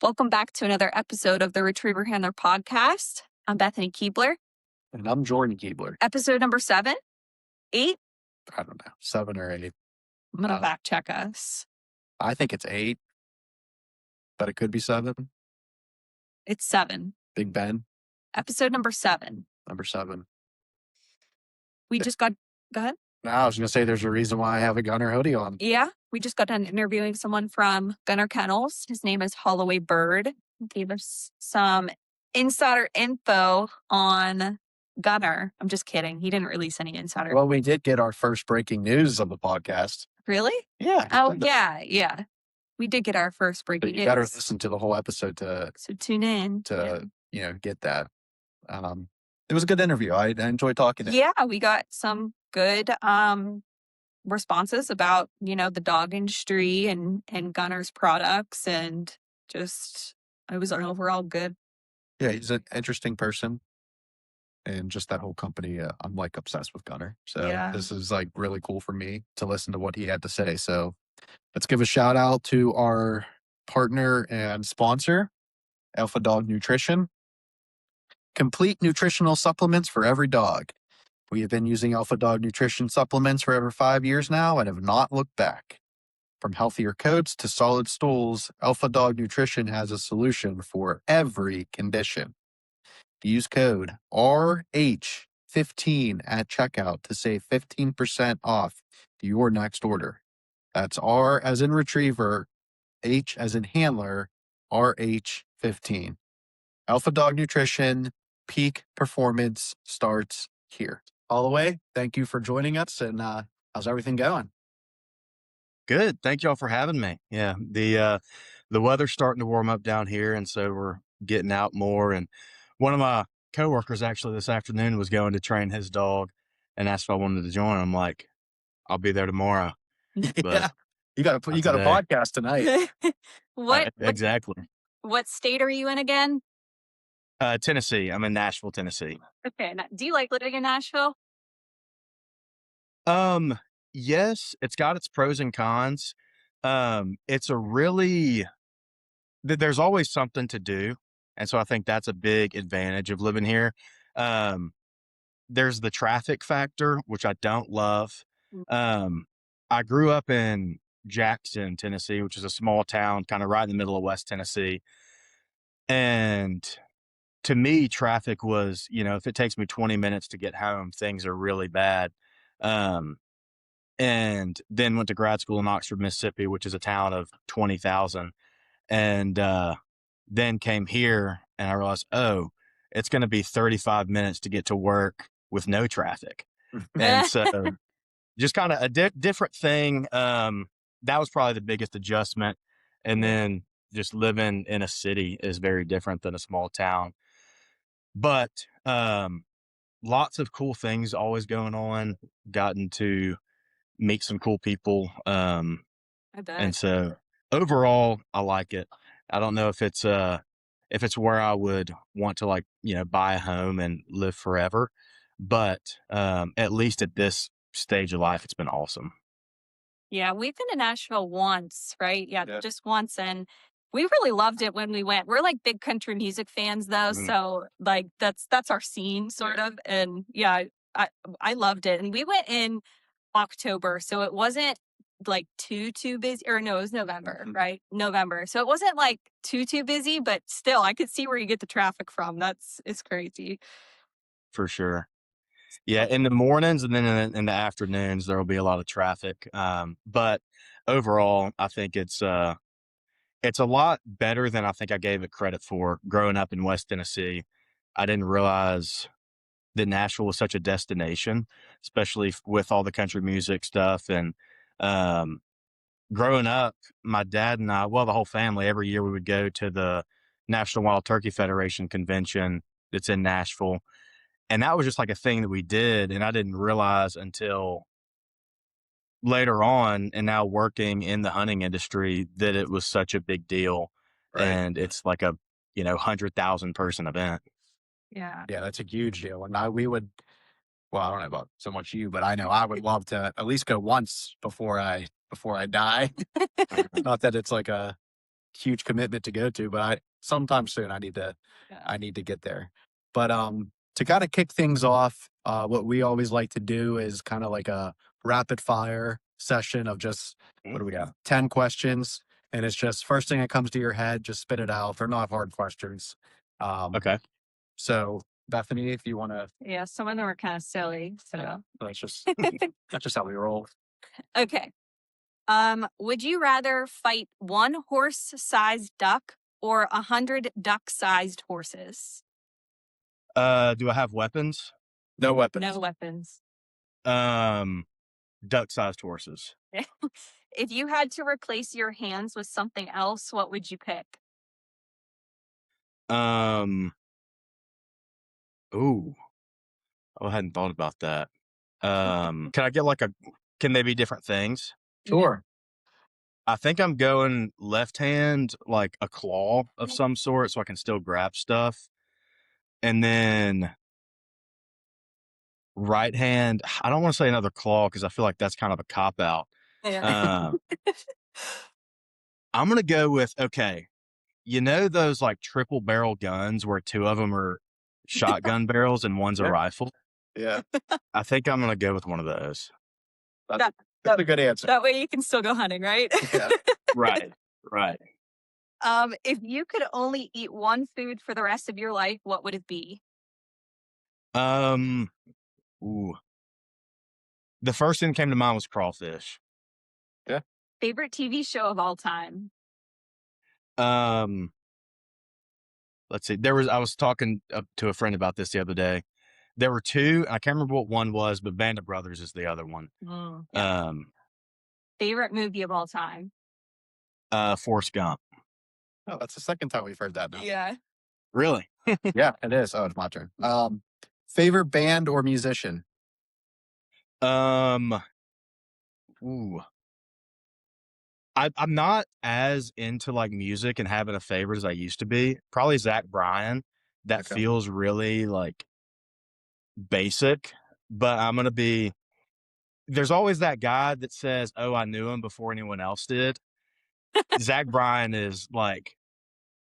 Welcome back to another episode of the Retriever Handler Podcast. I'm Bethany Keebler. And I'm Jordan Keebler. Episode number 7, 8? I don't know, 7 or 8. I'm going to fact check us. I think it's 8, but it could be 7. It's 7. Big Ben. Episode number 7. Number 7. We just got, go ahead. No, I was going to say there's a reason why I have a Gunner hoodie on. Yeah, we just got done interviewing someone from Gunner Kennels. His name is Holloway Byrd. He gave us some insider info on Gunner. I'm just kidding. He didn't release any insider. Well, we did get our first breaking news of the podcast. Really? Yeah. Oh, yeah. We did get our first breaking news. You better listen to the whole episode to tune in to get that. It was a good interview. I enjoyed talking to him. Yeah, we got some good responses about, the dog industry and Gunner's products, and just it was an overall good. Yeah, he's an interesting person. And just that whole company, I'm like obsessed with Gunner. So This is like really cool for me to listen to what he had to say. So let's give a shout out to our partner and sponsor, Alpha Dog Nutrition. Complete nutritional supplements for every dog. We have been using Alpha Dog Nutrition supplements for over 5 years now and have not looked back. From healthier coats to solid stools, Alpha Dog Nutrition has a solution for every condition. Use code RH15 at checkout to save 15% off your next order. That's R as in retriever, H as in handler, RH15. Alpha Dog Nutrition, peak performance starts here. Holloway, thank you for joining us, and how's everything going? Good. Thank y'all for having me. Yeah, the weather's starting to warm up down here, and so we're getting out more. And one of my coworkers actually this afternoon was going to train his dog and asked if I wanted to join. I'm like, I'll be there tomorrow. But you got a podcast tonight. What exactly? What state are you in again? Tennessee. I'm in Nashville, Tennessee. Okay. Do you like living in Nashville? Yes, it's got its pros and cons. It's a really, there's always something to do. And so I think that's a big advantage of living here. There's the traffic factor, which I don't love. I grew up in Jackson, Tennessee, which is a small town kind of right in the middle of West Tennessee. And to me, traffic was, if it takes me 20 minutes to get home, things are really bad. And then went to grad school in Oxford, Mississippi, which is a town of 20,000. And then came here and I realized, it's going to be 35 minutes to get to work with no traffic. And so just kind of a different thing. That was probably the biggest adjustment. And then just living in a city is very different than a small town. But lots of cool things always going on. Gotten to meet some cool people. I bet. And so overall, I like it. I don't know if it's where I would want to buy a home and live forever, but at least at this stage of life, it's been awesome. Yeah, we've been to Nashville once, right? Yeah, just once, and we really loved it when we went. We're like big country music fans, though, so like that's our scene, sort of. And yeah, I loved it, and we went in October, so it wasn't like too busy, or no, it was November, right? November, so it wasn't like too busy, but still, I could see where you get the traffic from. It's crazy, for sure. Yeah, in the mornings and then in the afternoons there will be a lot of traffic. But overall, I think it's a lot better than I think I gave it credit for. Growing up in West Tennessee, I didn't realize that Nashville was such a destination, especially with all the country music stuff. And growing up, my dad and I, the whole family, every year we would go to the National Wild Turkey Federation convention that's in Nashville. And that was just like a thing that we did. And I didn't realize until later on, and now working in the hunting industry, that it was such a big deal. Right. And it's like a 100,000 person event. Yeah, that's a huge deal. And I don't know about so much you, but I know I would love to at least go once before I die. Not that it's like a huge commitment to go to, but sometime soon I need to get there. But to kind of kick things off, what we always like to do is kind of like a rapid fire session of just what do we got? 10 questions. And it's just first thing that comes to your head, just spit it out. They're not hard questions. Okay. So Bethany, if you want to. Yeah, some of them are kind of silly. So That's just how we roll. Okay. Would you rather fight one horse-sized duck or 100 duck-sized horses? Do I have weapons? No weapons. No weapons. Duck-sized horses. If you had to replace your hands with something else, what would you pick? Ooh, I hadn't thought about that. Can I get can they be different things? Sure. I think I'm going left hand, like a claw of some sort, so I can still grab stuff. And then right hand, I don't want to say another claw because I feel like that's kind of a cop out. Yeah. I'm going to go with, okay, you know those like triple barrel guns where two of them are shotgun barrels and one's a rifle? Yeah. I think I'm going to go with one of those. That's a good answer. That way you can still go hunting, right? Yeah. Right. If you could only eat one food for the rest of your life, what would it be? Ooh. The first thing that came to mind was crawfish. Yeah. Favorite TV show of all time? Let's see. I was talking to a friend about this the other day. There were two. I can't remember what one was, but Band of Brothers is the other one. Yeah. Favorite movie of all time? Forrest Gump. Oh, that's the second time we've heard that now. Yeah. Really? Yeah, it is. Oh, it's my turn. Favorite band or musician? Ooh. I'm not as into like music and having a favorite as I used to be. Probably Zach Bryan. That feels really like basic, but I'm going to be, there's always that guy that says, oh, I knew him before anyone else did. Zach Bryan is like,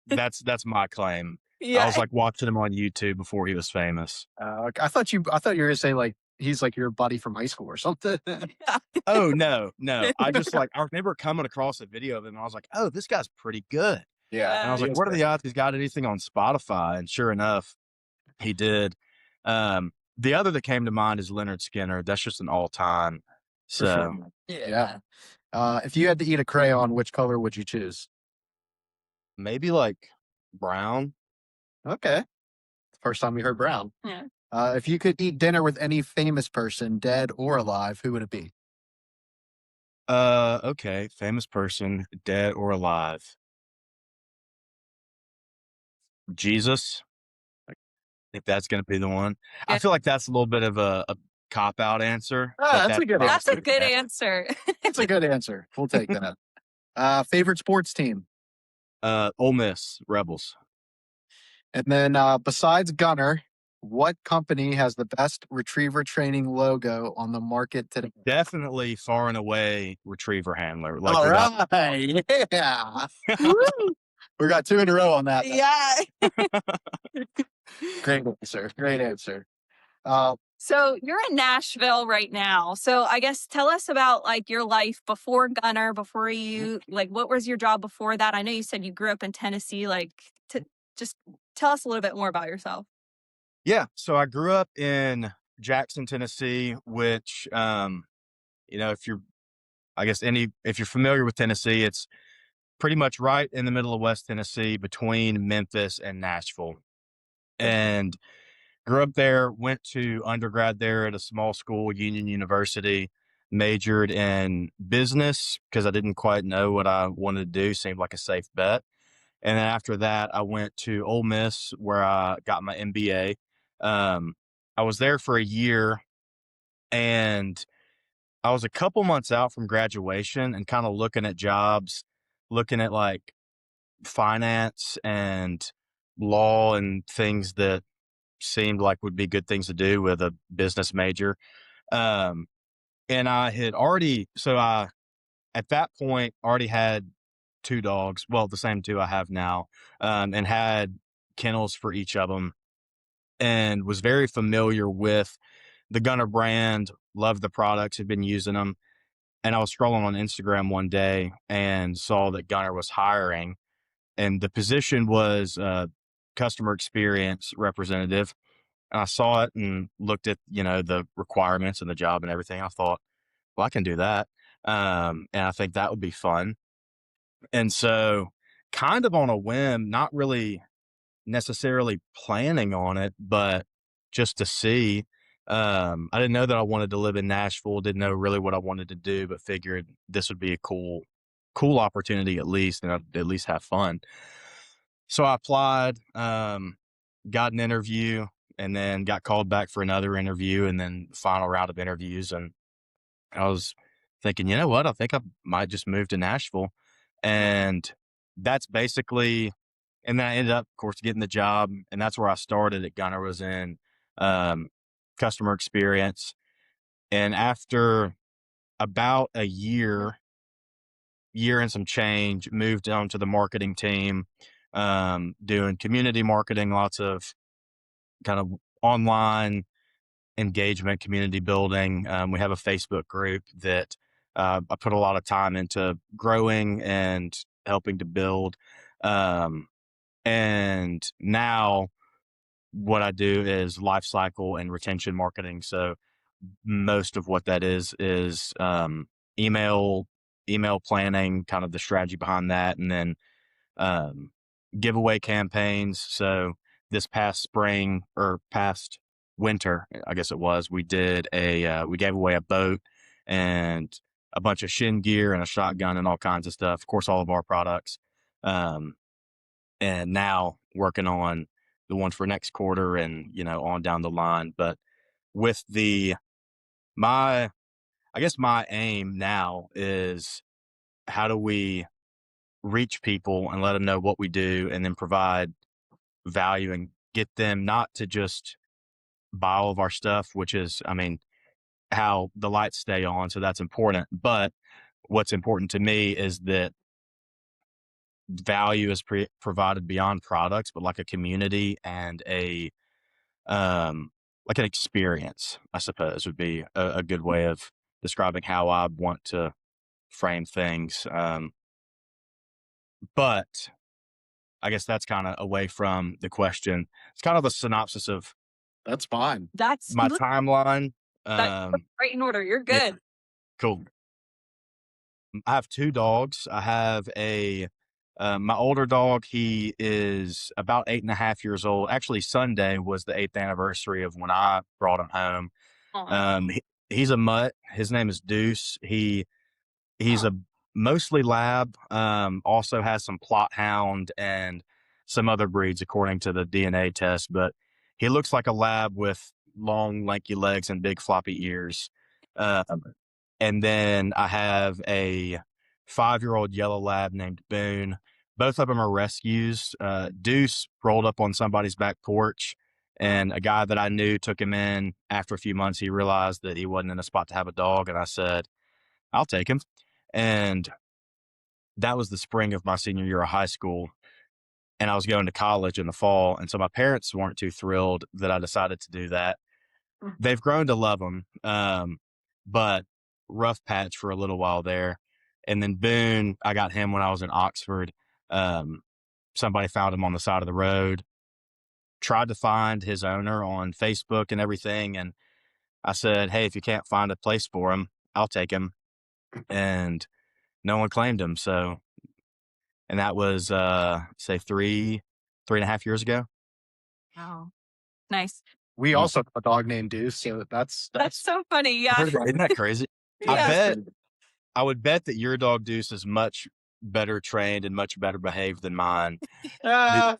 that's my claim. Yeah. I was like watching him on YouTube before he was famous. I thought you were going to say like, he's like your buddy from high school or something. Oh, no. I just I remember coming across a video of him and I was like, oh, this guy's pretty good. Yeah. And I was like, what are the odds he's got anything on Spotify? And sure enough, he did. The other that came to mind is Leonard Skinner. That's just an all-time. So, sure. Yeah. If you had to eat a crayon, which color would you choose? Maybe like brown. Okay. First time we heard brown. Yeah. If you could eat dinner with any famous person, dead or alive, who would it be? Okay. Famous person, dead or alive. Jesus. I think that's going to be the one. Yeah. I feel like that's a little bit of a cop-out answer. That's a good answer. That's a good answer. That's a good answer. We'll take that. Favorite sports team? Ole Miss, Rebels. And then besides Gunner, what company has the best retriever training logo on the market today? Definitely far and away retriever handler. All right. Yeah. We got 2 in a row on that. Yeah. Great answer. Great answer. So you're in Nashville right now. So I guess tell us about like your life before Gunner, before you, like what was your job before that? I know you said you grew up in Tennessee. Like just tell us a little bit more about yourself. Yeah. So I grew up in Jackson, Tennessee, which, if you're familiar with Tennessee, it's pretty much right in the middle of West Tennessee between Memphis and Nashville. And grew up there, went to undergrad there at a small school, Union University, majored in business because I didn't quite know what I wanted to do. Seemed like a safe bet. And then after that, I went to Ole Miss where I got my MBA. I was there for a year and I was a couple months out from graduation and kind of looking at jobs, looking at like finance and law and things that seemed like would be good things to do with a business major. And I had at that point already had 2 dogs, well, the same 2 I have now, and had kennels for each of them, and was very familiar with the Gunner brand, loved the products, had been using them. And I was scrolling on Instagram one day and saw that Gunner was hiring, and the position was customer experience representative. And I saw it and looked at, the requirements and the job and everything. I thought, well, I can do that. And I think that would be fun. And so, kind of on a whim, not really necessarily planning on it, but just to see. I didn't know that I wanted to live in Nashville, didn't know really what I wanted to do, but figured this would be a cool opportunity at least, and I'd at least have fun. So I applied, got an interview, and then got called back for another interview, and then final round of interviews. And I was thinking, you know what? I think I might just move to Nashville. And that's basically, and then I ended up, of course, getting the job. And that's where I started at Gunner, was in um, customer experience. And after about a year and some change, moved on to the marketing team, doing community marketing, lots of kind of online engagement, community building. We have a Facebook group that I put a lot of time into growing and helping to build. And now what I do is life cycle and retention marketing. So most of what that is email planning, kind of the strategy behind that, and then um, giveaway campaigns. So this past spring, or past winter, I guess it was, we did we gave away a boat and a bunch of shin gear and a shotgun and all kinds of stuff. Of course, all of our products. And now working on the one for next quarter and, on down the line. But with my I guess my aim now is, how do we reach people and let them know what we do, and then provide value and get them not to just buy all of our stuff, which is, I mean, how the lights stay on. So that's important. But what's important to me is that value is provided beyond products, but like a community and like an experience, I suppose, would be a good way of describing how I want to frame things. But I guess that's kind of away from the question. It's kind of a synopsis of That's fine. That's my timeline. that's right in order. You're Yeah, good. cool. I have 2 dogs. I have my older dog. He is about 8.5 years old. Actually, Sunday was the 8th anniversary of when I brought him home. Aw. He's a mutt. His name is Deuce. He's a mostly lab, also has some plot hound and some other breeds according to the DNA test, but he looks like a lab with long, lanky legs and big floppy ears. And then I have a 5-year-old yellow lab named Boone. Both of them are rescues. Deuce rolled up on somebody's back porch, and a guy that I knew took him in. After a few months, he realized that he wasn't in a spot to have a dog, and I said, I'll take him. And that was the spring of my senior year of high school. And I was going to college in the fall. And so my parents weren't too thrilled that I decided to do that. They've grown to love them, but rough patch for a little while there. And then Boone, I got him when I was in Oxford. Somebody found him on the side of the road, tried to find his owner on Facebook and everything. And I said, hey, if you can't find a place for him, I'll take him. And no one claimed him. So, and that was, say 3.5 years ago. Wow. Nice. We Yeah. also have a dog named Deuce, so that's so funny. Yeah. Isn't that crazy? Yeah. I would bet that your dog Deuce is much better trained and much better behaved than mine. I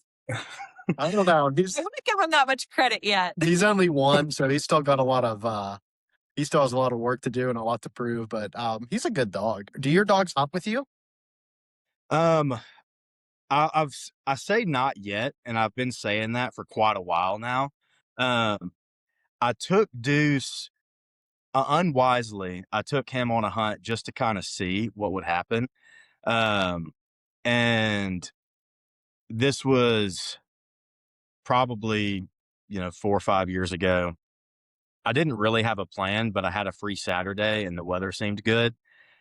don't know. I wouldn't give him that much credit yet. He's only 1, so he's still got a lot of he still has a lot of work to do and a lot to prove, but he's a good dog. Do your dogs hunt with you? I say not yet, and I've been saying that for quite a while now. I took Deuce unwisely. I took him on a hunt just to kind of see what would happen. And this was probably, 4 or 5 years ago. I didn't really have a plan, but I had a free Saturday and the weather seemed good.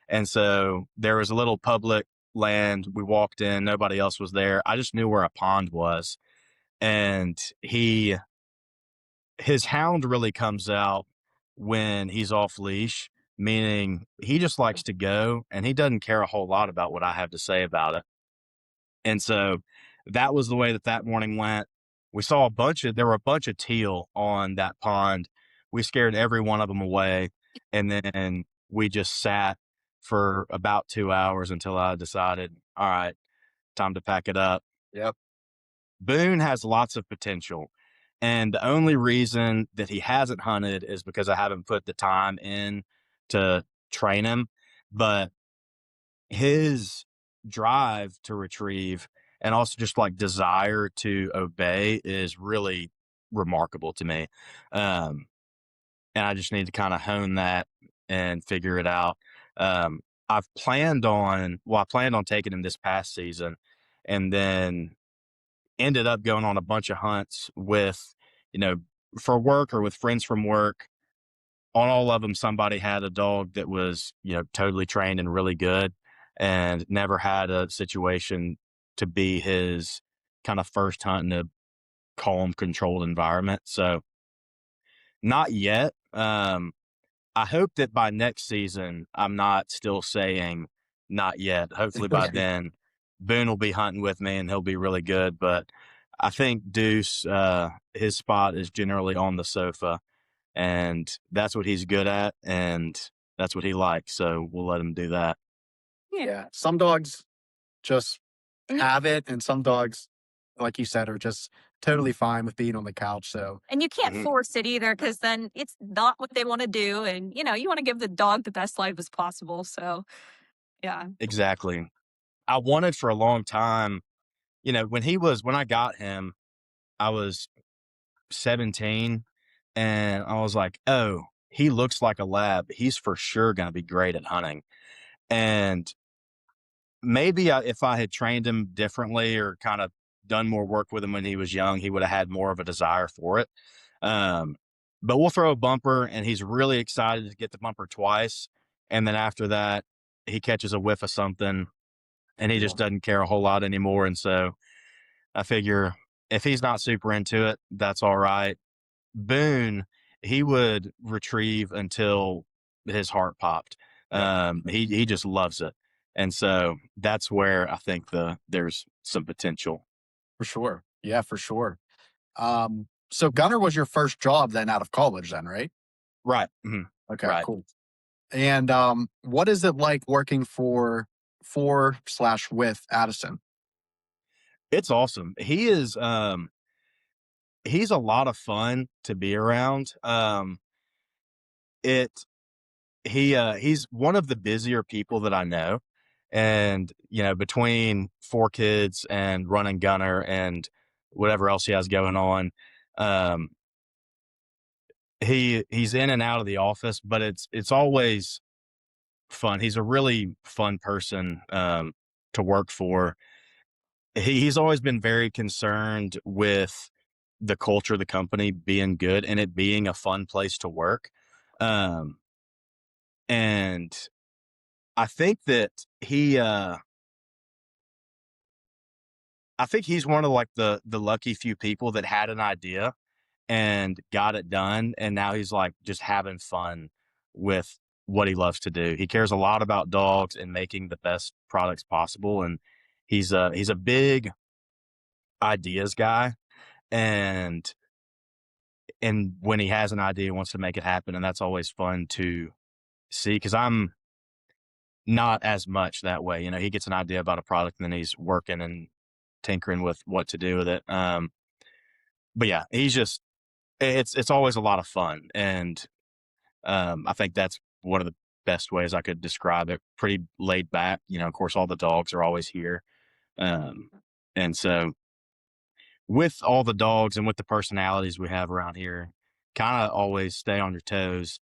And so there was a little public land. We walked in, nobody else was there. I just knew where a pond was. And his hound really comes out when he's off leash, meaning he just likes to go and he doesn't care a whole lot about what I have to say about it. And so that was the way that morning went. We saw there were a bunch of teal on that pond. We scared every one of them away. And then we just sat for about 2 hours until I decided, all right, time to pack it up. Yep. Boone has lots of potential. And the only reason that he hasn't hunted is because I haven't put the time in to train him. But his drive to retrieve and also just like desire to obey is really remarkable to me. And I just need to kind of hone that and figure it out. I planned on taking him this past season and then ended up going on a bunch of hunts with, you know, for work or with friends from work. On all of them, somebody had a dog that was, totally trained and really good and never had a situation to be his kind of first hunt in a calm, controlled environment. So not yet. I hope that by next season, I'm not still saying not yet. Hopefully by then, Boone will be hunting with me and he'll be really good. But I think Deuce, his spot is generally on the sofa, and that's what he's good at, and that's what he likes. So we'll let him do that. Yeah. Some dogs just have it, and some dogs, like you said, are just totally fine with being on the couch. So, and you can't force it either, because then it's not what they want to do. And, you want to give the dog the best life as possible. So, yeah. Exactly. I wanted for a long time, when I got him, I was 17 and I was like, oh, he looks like a lab. He's for sure going to be great at hunting. And maybe if I had trained him differently or kind of done more work with him when he was young, he would have had more of a desire for it. But we'll throw a bumper and he's really excited to get the bumper twice. And then after that, he catches a whiff of something and he just doesn't care a whole lot anymore. And so I figure if he's not super into it, that's all right. Boone, he would retrieve until his heart popped. He just loves it. And so that's where I think there's some potential. For sure. Yeah, for sure. So Gunner was your first job then out of college then, right? Right. Mm-hmm. Okay, right. Cool. And what is it like working for/with Addison? It's awesome. He is he's a lot of fun to be around. He's one of the busier people that I know. And, between 4 kids and running Gunner and whatever else he has going on, he's in and out of the office, but it's always fun. He's a really fun person to work for. He's always been very concerned with the culture of the company being good and it being a fun place to work. And I think that I think he's one of like the lucky few people that had an idea and got it done. And now he's like just having fun with what he loves to do. He cares a lot about dogs and making the best products possible. And he's a big ideas guy. And when he has an idea, he wants to make it happen. And that's always fun to see, because I'm not as much that way. He gets an idea about a product and then he's working and tinkering with what to do with it. But yeah, it's always a lot of fun. And I think that's one of the best ways I could describe it. Pretty laid back. Of course, all the dogs are always here. And so with all the dogs and with the personalities we have around here, kind of always stay on your toes,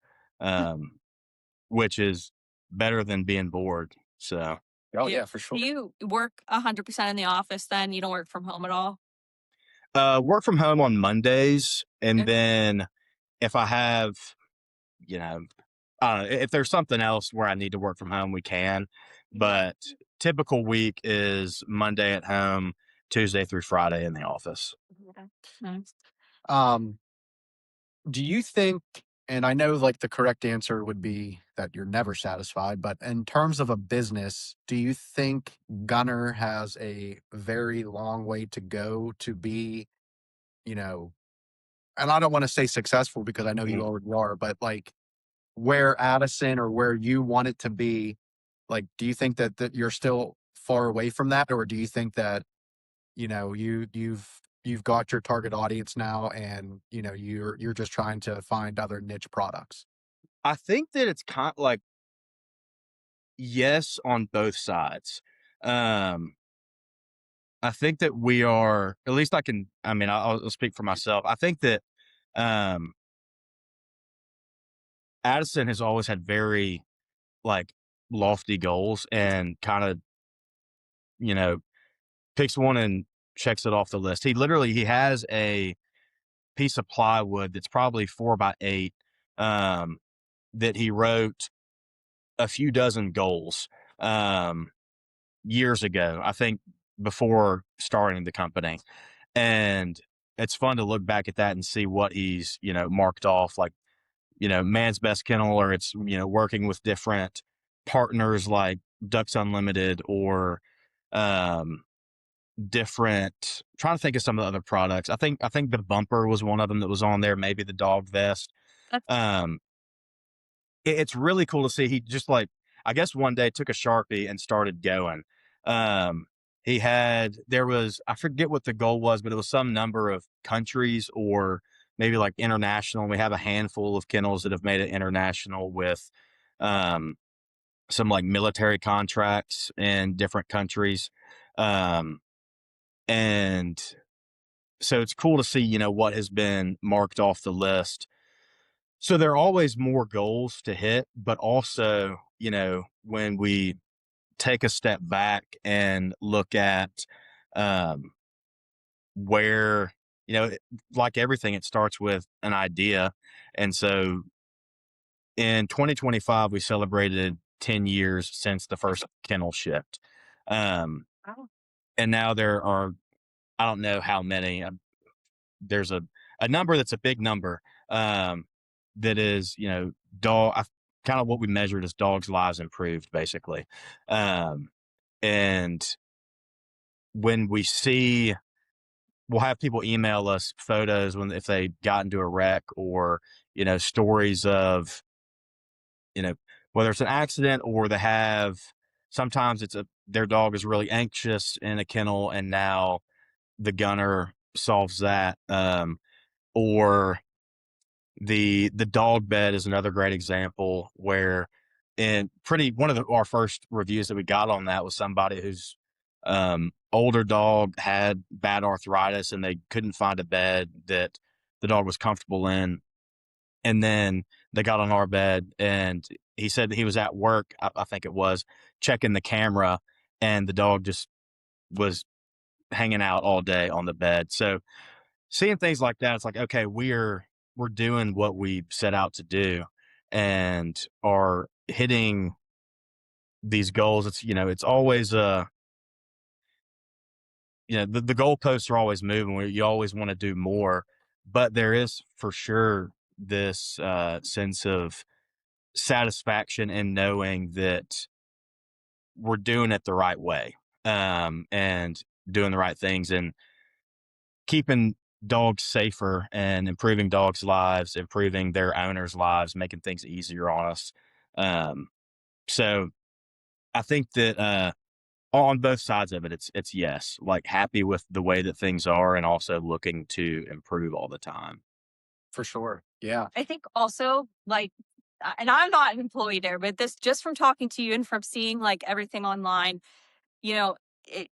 which is better than being bored. So Oh yeah, for sure. Do you work 100% in the office then? You don't work from home at all? Work from home on Mondays, and Okay. then if I have, you know, if there's something else where I need to work from home, we can. But typical week is Monday at home, Tuesday through Friday in the office. Okay. Nice. Um, do you think, and I know like the correct answer would be that you're never satisfied, but in terms of a business, do you think Gunner has a very long way to go to be, you know, and I don't want to say successful because I know you already are, but like where Addison or where you want it to be, like, do you think that you're still far away from that? Or do you think that, you've got your target audience now and, you're just trying to find other niche products? I think that it's kind of like yes on both sides. Um, I think that we are, at least I mean, I'll speak for myself. I think that um, Addison has always had very like lofty goals and kind of, you know, picks one and checks it off the list. He has a piece of plywood that's probably 4 by 8 um, that he wrote a few dozen goals um, years ago, I think before starting the company. And it's fun to look back at that and see what he's, marked off, like, man's best kennel, or it's, working with different partners like Ducks Unlimited or um, different, trying to think of some of the other products. I think the bumper was one of them that was on there, maybe the dog vest. That's Um, it's really cool to see. He just like, I guess one day took a Sharpie and started going. Um, there was, I forget what the goal was, but it was some number of countries or maybe like international. We have a handful of kennels that have made it international with, um, some like military contracts in different countries. Um, and so it's cool to see, what has been marked off the list. So there are always more goals to hit, but also, when we take a step back and look at um, where, like everything, it starts with an idea. And so in 2025, we celebrated 10 years since the first kennel shipped. Um, wow. and now there are, I don't know how many, there's a number that's a big number um, that is, kind of what we measured as dogs' lives improved, basically. Um, and when we see, we'll have people email us photos if they got into a wreck or, stories of, you know, whether it's an accident or sometimes their dog is really anxious in a kennel and now the gunner solves that. Or the dog bed is another great example where one of our first reviews that we got on that was somebody whose older dog had bad arthritis and they couldn't find a bed that the dog was comfortable in. And then they got on our bed and he said that he was at work, I think it was, checking the camera, and the dog just was hanging out all day on the bed. So seeing things like that, it's like, okay, we're doing what we set out to do and are hitting these goals. It's always the goalposts are always moving where you always want to do more, but there is for sure this sense of satisfaction in knowing that we're doing it the right way, and doing the right things and keeping dogs safer and improving dogs' lives, improving their owners' lives, making things easier on us. Um, so I think that on both sides of it, it's yes, like happy with the way that things are, and also looking to improve all the time. For sure. Yeah. I think also like, and I'm not an employee there, but this just from talking to you and from seeing like everything online, it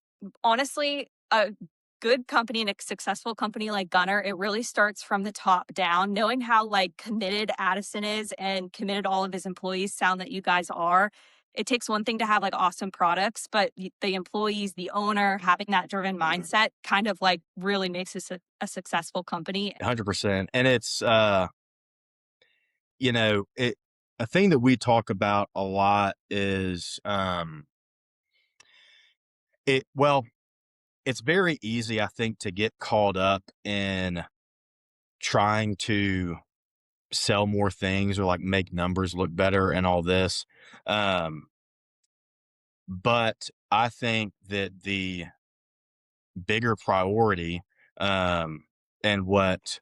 honestly, a good company and a successful company like Gunner, it really starts from the top down. Knowing how like committed Addison is and committed all of his employees sound that you guys are, it takes one thing to have like awesome products, but the employees, the owner having that driven mindset kind of like really makes this a successful company. 100%. And it's, you know, a thing that we talk about a lot is, it's very easy, I think, to get caught up in trying to sell more things or like make numbers look better and all this. But I think that the bigger priority, and what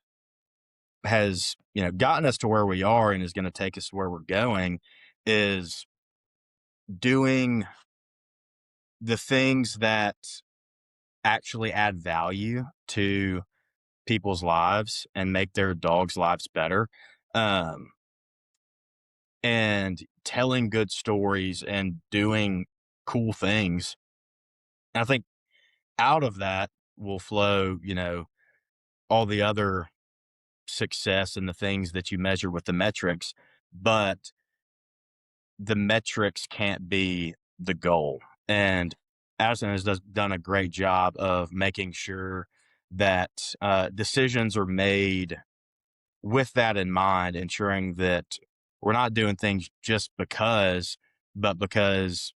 has, gotten us to where we are and is going to take us to where we're going is doing the things that actually add value to people's lives and make their dogs' lives better. And telling good stories and doing cool things. And I think out of that will flow, all the other success and the things that you measure with the metrics, but the metrics can't be the goal. And Addison has done a great job of making sure that decisions are made with that in mind, ensuring that we're not doing things just because, but because,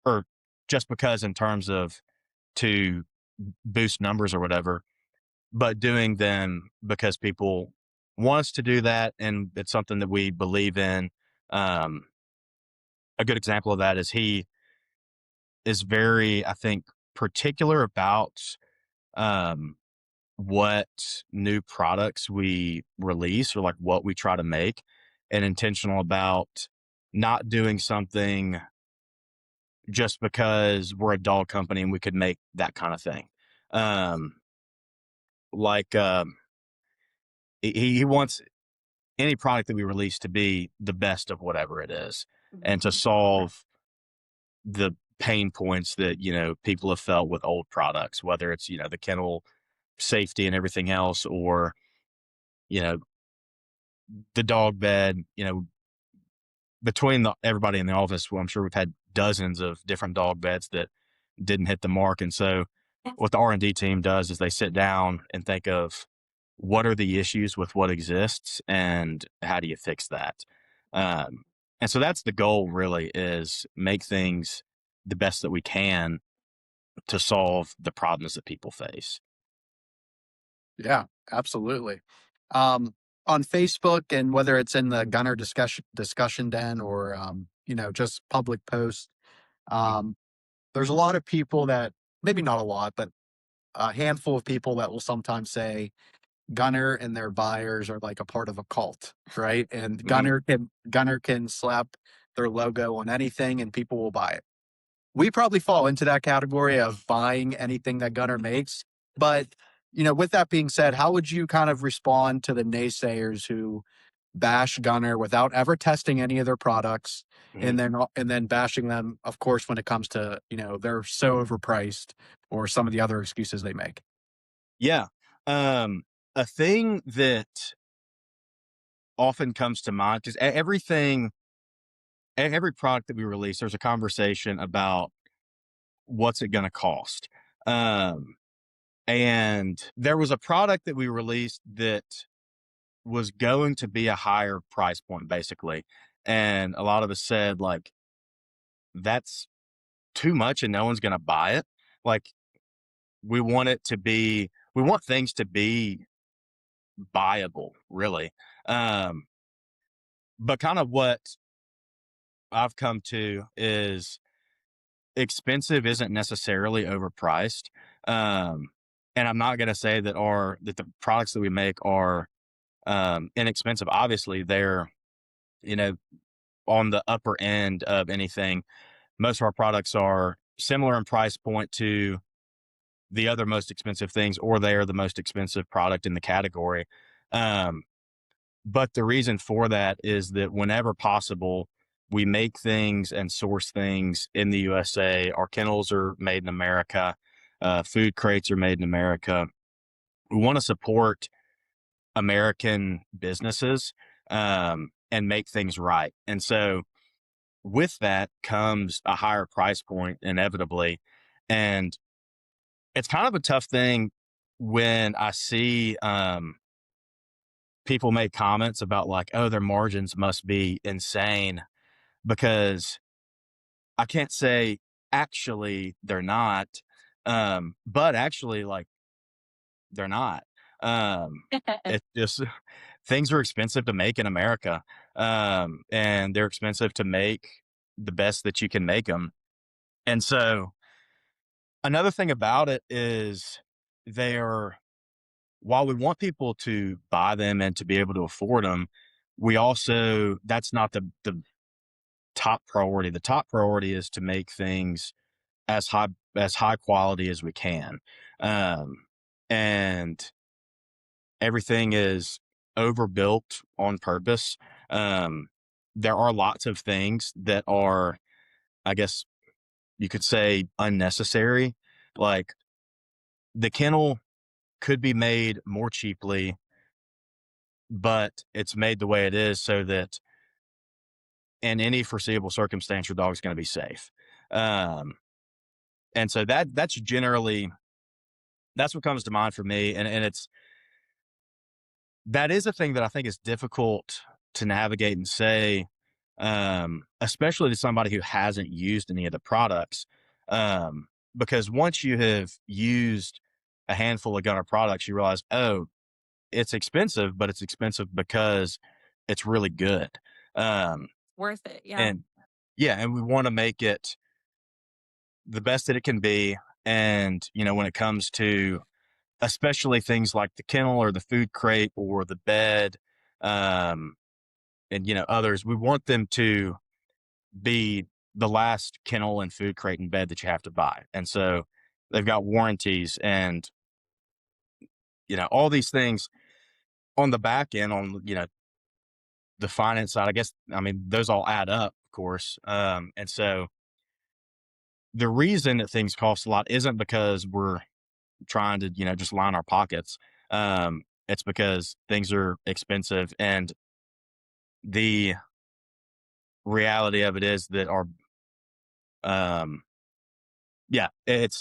or just because in terms of to boost numbers or whatever, but doing them because people want us to do that. And it's something that we believe in. A good example of that is he is very, I think, particular about um, what new products we release or like what we try to make, and intentional about not doing something just because we're a dog company and we could make that kind of thing. Um, like he wants any product that we release to be the best of whatever it is, and to solve the pain points that, people have felt with old products, whether it's, the kennel safety and everything else, or, you know, the dog bed, between everybody in the office. Well, I'm sure we've had dozens of different dog beds that didn't hit the mark. And so what the R&D team does is they sit down and think of what are the issues with what exists and how do you fix that? And so that's the goal, really, is make things the best that we can to solve the problems that people face. Yeah, absolutely. On Facebook, and whether it's in the Gunner discussion den or just public posts, there's a lot of people that, maybe not a lot, but a handful of people that will sometimes say Gunner and their buyers are like a part of a cult, right? And Gunner can slap their logo on anything and people will buy it. We probably fall into that category of buying anything that Gunner makes. But, with that being said, how would you kind of respond to the naysayers who bash Gunner without ever testing any of their products, and then bashing them, of course, when it comes to, they're so overpriced or some of the other excuses they make? Yeah. A thing that often comes to mind, because every product that we release, there's a conversation about what's it going to cost. And there was a product that we released that was going to be a higher price point, basically. And a lot of us said, like, that's too much and no one's going to buy it. Like, we want things to be buyable, really. But kind of what I've come to is expensive isn't necessarily overpriced. And I'm not going to say that the products that we make are inexpensive. Obviously, they're, on the upper end of anything. Most of our products are similar in price point to the other most expensive things, or they are the most expensive product in the category. But the reason for that is that whenever possible, we make things and source things in the USA. Our kennels are made in America. Food crates are made in America. We want to support American businesses, and make things right. And so with that comes a higher price point inevitably. And it's kind of a tough thing when I see people make comments about like, oh, their margins must be insane, because I can't say actually they're not, but actually, like, they're not. It's just things are expensive to make in America, and they're expensive to make the best that you can make them. And so another thing about it is they're while we want people to buy them and to be able to afford them, we also that's not the top priority. The top priority is to make things as high quality as we can. Um, and everything is overbuilt on purpose. Um, there are lots of things that are, I guess you could say, unnecessary. Like the kennel could be made more cheaply, but it's made the way it is so that in any foreseeable circumstance, your dog's going to be safe. Um, and so that's generally that's what comes to mind for me. And it's that is a thing that I think is difficult to navigate and say, especially to somebody who hasn't used any of the products. Um, because once you have used a handful of Gunner products, you realize, oh, it's expensive, but it's expensive because it's really good. Um, Worth it. Yeah. and yeah, and we want to make it the best that it can be. And, when it comes to especially things like the kennel or the food crate or the bed, um, and, others, we want them to be the last kennel and food crate and bed that you have to buy. And so they've got warranties and, all these things on the back end on, the finance side, I guess, I mean, those all add up, of course. And so the reason that things cost a lot isn't because we're trying to, just line our pockets. It's because things are expensive, and the reality of it is that um, yeah, it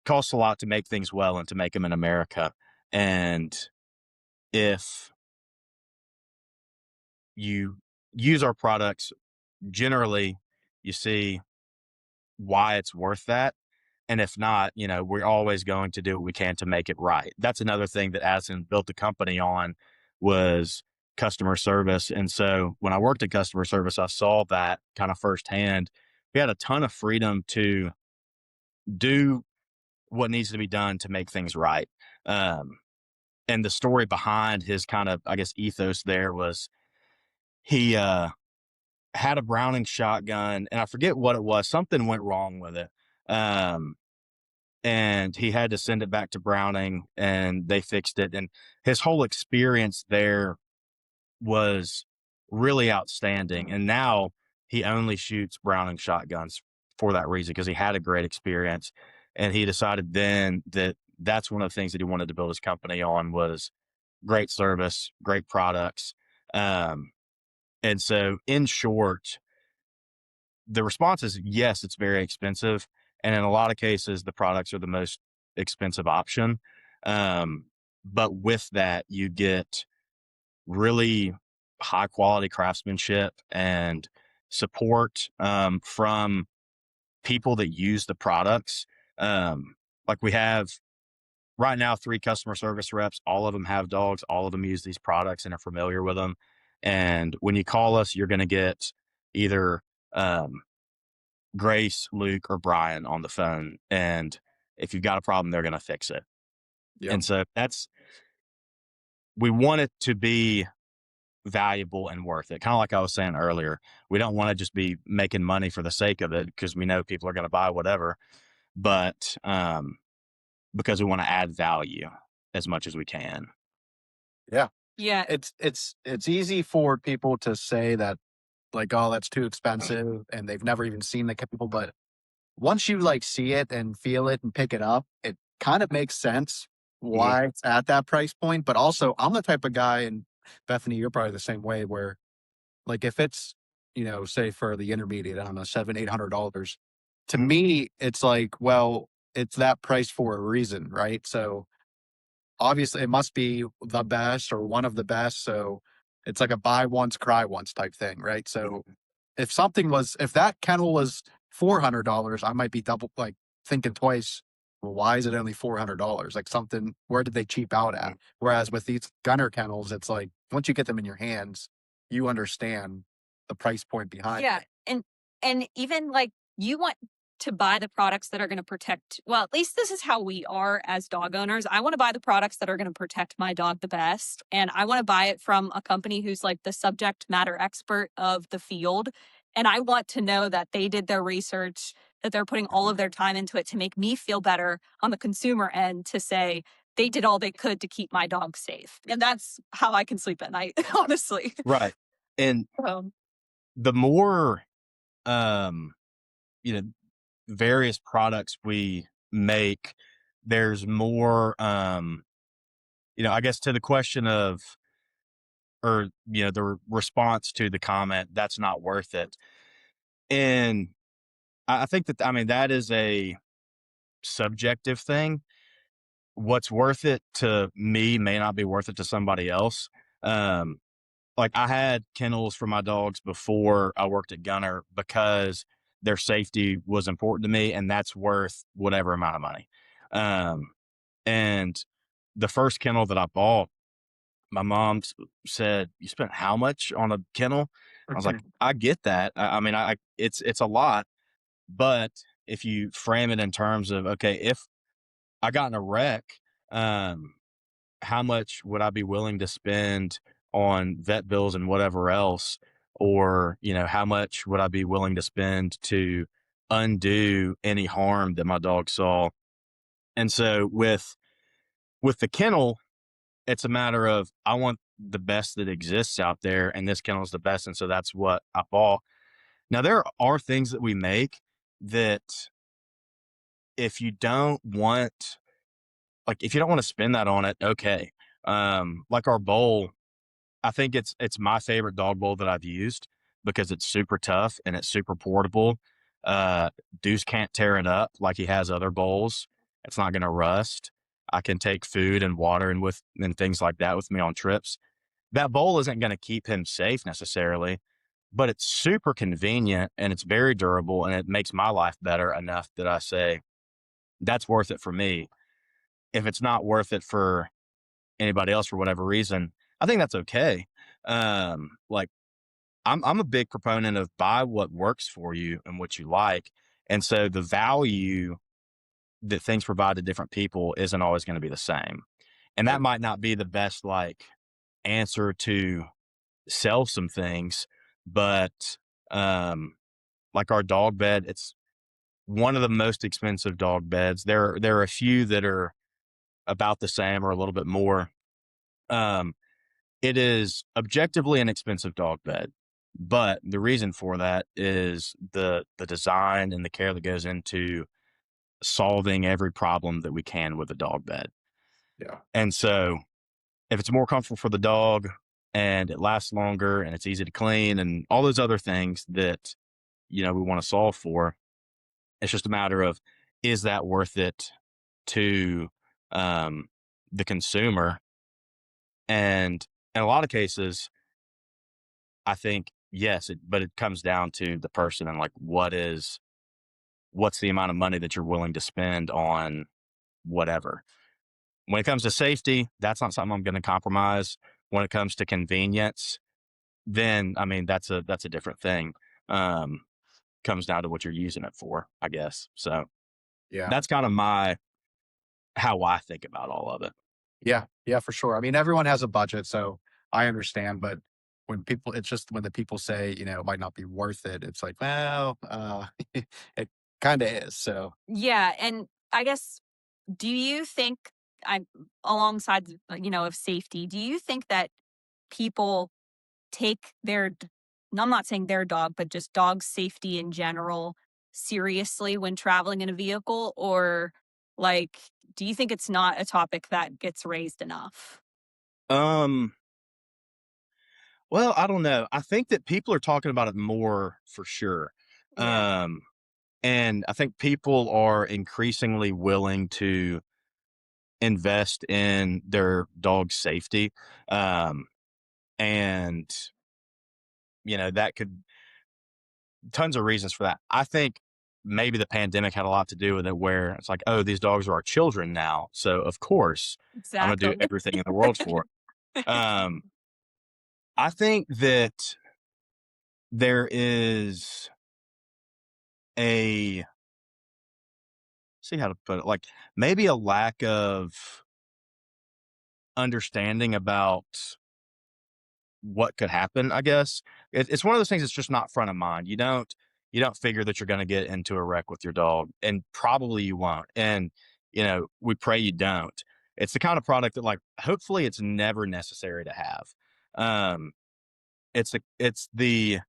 costs a lot to make things well and to make them in America. And if you use our products, generally you see why it's worth that. And if not, we're always going to do what we can to make it right. That's another thing that Addison built the company on was customer service. And so when I worked in customer service, I saw that kind of firsthand. We had a ton of freedom to do what needs to be done to make things right. Um, and the story behind his kind of, I guess, ethos there was he had a Browning shotgun, and I forget what it was. Something went wrong with it. Um, and he had to send it back to Browning, and they fixed it. And his whole experience there was really outstanding. And now he only shoots Browning shotguns for that reason, because he had a great experience. And he decided then that that's one of the things that he wanted to build his company on was great service, great products. Um, and so in short, the response is yes, it's very expensive. And in a lot of cases, the products are the most expensive option. Um, but with that, you get really high quality craftsmanship and support from people that use the products. Like we have right now 3 customer service reps. All of them have dogs. All of them use these products and are familiar with them. And when you call us, you're going to get either um, Grace, Luke, or Brian on the phone. And if you've got a problem, they're going to fix it. Yep. And so we want it to be valuable and worth it. Kind of like I was saying earlier, we don't want to just be making money for the sake of it because we know people are going to buy whatever, but because we want to add value as much as we can. Yeah. Yeah. It's easy for people to say that like, oh, that's too expensive, and they've never even seen the chemical. But once you like see it and feel it and pick it up, it kind of makes sense why it's at that price point. But also, I'm the type of guy, and Bethany, you're probably the same way, where like if it's say for the intermediate, I don't know, $700-800. To me, it's like, well, it's that price for a reason, right? So obviously it must be the best or one of the best. So it's like a buy once, cry once type thing, right? So if that kennel was $400, I might be double like thinking twice. Well, why is it only $400? Like where did they cheap out at? Whereas with these Gunner kennels, it's like once you get them in your hands, you understand the price point behind Yeah. it. And even like you want to buy the products that are going to protect, well, at least this is how we are as dog owners. I want to buy the products that are going to protect my dog the best. And I want to buy it from a company who's like the subject matter expert of the field. And I want to know that they did their research, that they're putting all of their time into it to make me feel better on the consumer end, to say they did all they could to keep my dog safe. And that's how I can sleep at night, honestly. Right. And Um, the more, um, you know, various products we make, there's more, I guess to the question of, or, the response to the comment, that's not worth it. And I think that, I mean, that is a subjective thing. What's worth it to me may not be worth it to somebody else. Um, like I had kennels for my dogs before I worked at Gunner because their safety was important to me, and that's worth whatever amount of money. Um, and the first kennel that I bought, my mom said, "You spent how much on a kennel?" I was like, "I get that. I mean, it's a lot, but if you frame it in terms of, okay, if I got in a wreck, um, how much would I be willing to spend on vet bills and whatever else? Or, how much would I be willing to spend to undo any harm that my dog saw?" And so with the kennel, it's a matter of I want the best that exists out there, and this kennel is the best. And so that's what I bought. Now there are things that we make that if you don't want if you don't want to spend that on it, okay. Like our bowl, I think it's my favorite dog bowl that I've used because it's super tough and it's super portable. Uh, Deuce can't tear it up like he has other bowls. It's not going to rust. I can take food and water and things like that with me on trips. That bowl isn't going to keep him safe necessarily, but it's super convenient and it's very durable and it makes my life better enough that I say that's worth it for me. If it's not worth it for anybody else for whatever reason, I think that's okay. Like I'm a big proponent of buy what works for you and what you like. And so the value that things provide to different people isn't always going to be the same. And that might not be the best answer to sell some things, but like our dog bed, it's one of the most expensive dog beds. There are a few that are about the same or a little bit more. Um, It is objectively an expensive dog bed, but the reason for that is the design and the care that goes into solving every problem that we can with a dog bed. Yeah. And so if it's more comfortable for the dog and it lasts longer and it's easy to clean and all those other things that we want to solve for, it's just a matter of is that worth it to um the consumer? And in a lot of cases, I think yes, but it comes down to the person and what's the amount of money that you're willing to spend on whatever. When it comes to safety, that's not something I'm going to compromise. When it comes to convenience, then I mean that's a different thing. Um, Comes down to what you're using it for, I guess. So Yeah. that's kind of how I think about all of it. Yeah. Yeah, for sure. I mean, everyone has a budget, so I understand, but it's just when the people say, it might not be worth it, it's like, well, it kind of is. So yeah. And I guess, do you think, I alongside of safety, do you think that people take no, I'm not saying their dog, but just dog safety in general seriously when traveling in a vehicle? Or like, do you think it's not a topic that gets raised enough? Um, Well, I don't know. I think that people are talking about it more for sure. Yeah. And I think people are increasingly willing to invest in their dog's safety. Um, and, that could, tons of reasons for that. I think maybe the pandemic had a lot to do with it where it's like, oh, these dogs are our children now. So, of course, I'm going to do Exactly. everything in the world for it. I think that there is a see how to put it, like maybe a lack of understanding about what could happen, I guess. It's one of those things that's just not front of mind. You don't figure that you're going to get into a wreck with your dog, and probably you won't. And we pray you don't. It's the kind of product that, like, hopefully, it's never necessary to have. Um, it's the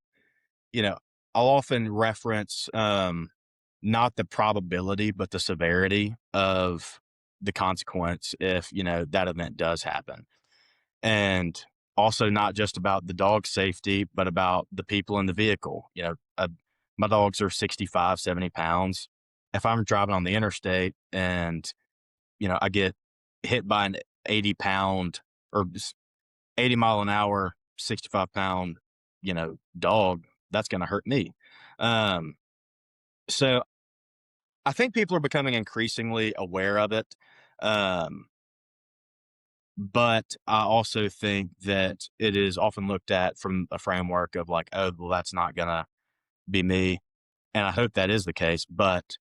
you know, I'll often reference not the probability, but the severity of the consequence if, that event does happen. And also not just about the dog safety, but about the people in the vehicle. My dogs are 65, 70 pounds. If I'm driving on the interstate and, I get hit by an 80-pound or 80 mile an hour, 65-pound, dog, that's going to hurt me. Um, so I think people are becoming increasingly aware of it. Um, but I also think that it is often looked at from a framework of like, oh, well, that's not going to be me. And I hope that is the case, but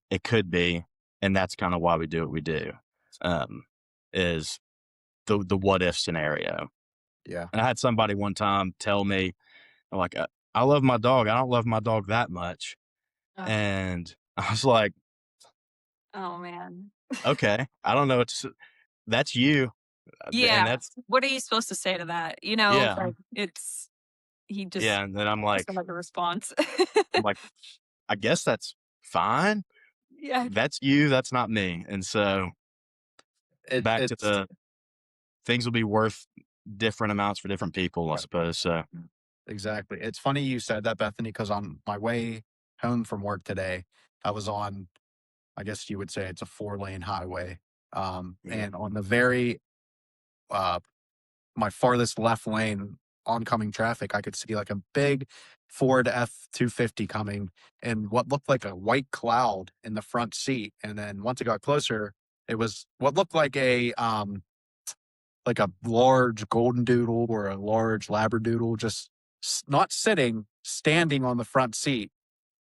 it could be. And that's kind of why we do what we do, is the what if scenario. Yeah. And I had somebody one time tell me, like, I love my dog. I don't love my dog that much. Oh, And I was like, oh man. okay, I don't know. That's you. And Yeah. that's, What are you supposed to say to that? yeah. Like it's he just Yeah. And then doesn't like a response. I'm like, I guess that's fine. Yeah. That's you. That's not me. And so back to It's the things will be worth different amounts for different people, I suppose. So, exactly. It's funny you said that, Bethany, because on my way home from work today, I was on, I guess you would say it's a 4-lane highway. And on the very, uh, my farthest left lane, oncoming traffic, I could see like a big Ford F-250 coming and what looked like a white cloud in the front seat. And then once it got closer, it was what looked like a large golden doodle or a large labradoodle, just not sitting, standing on the front seat.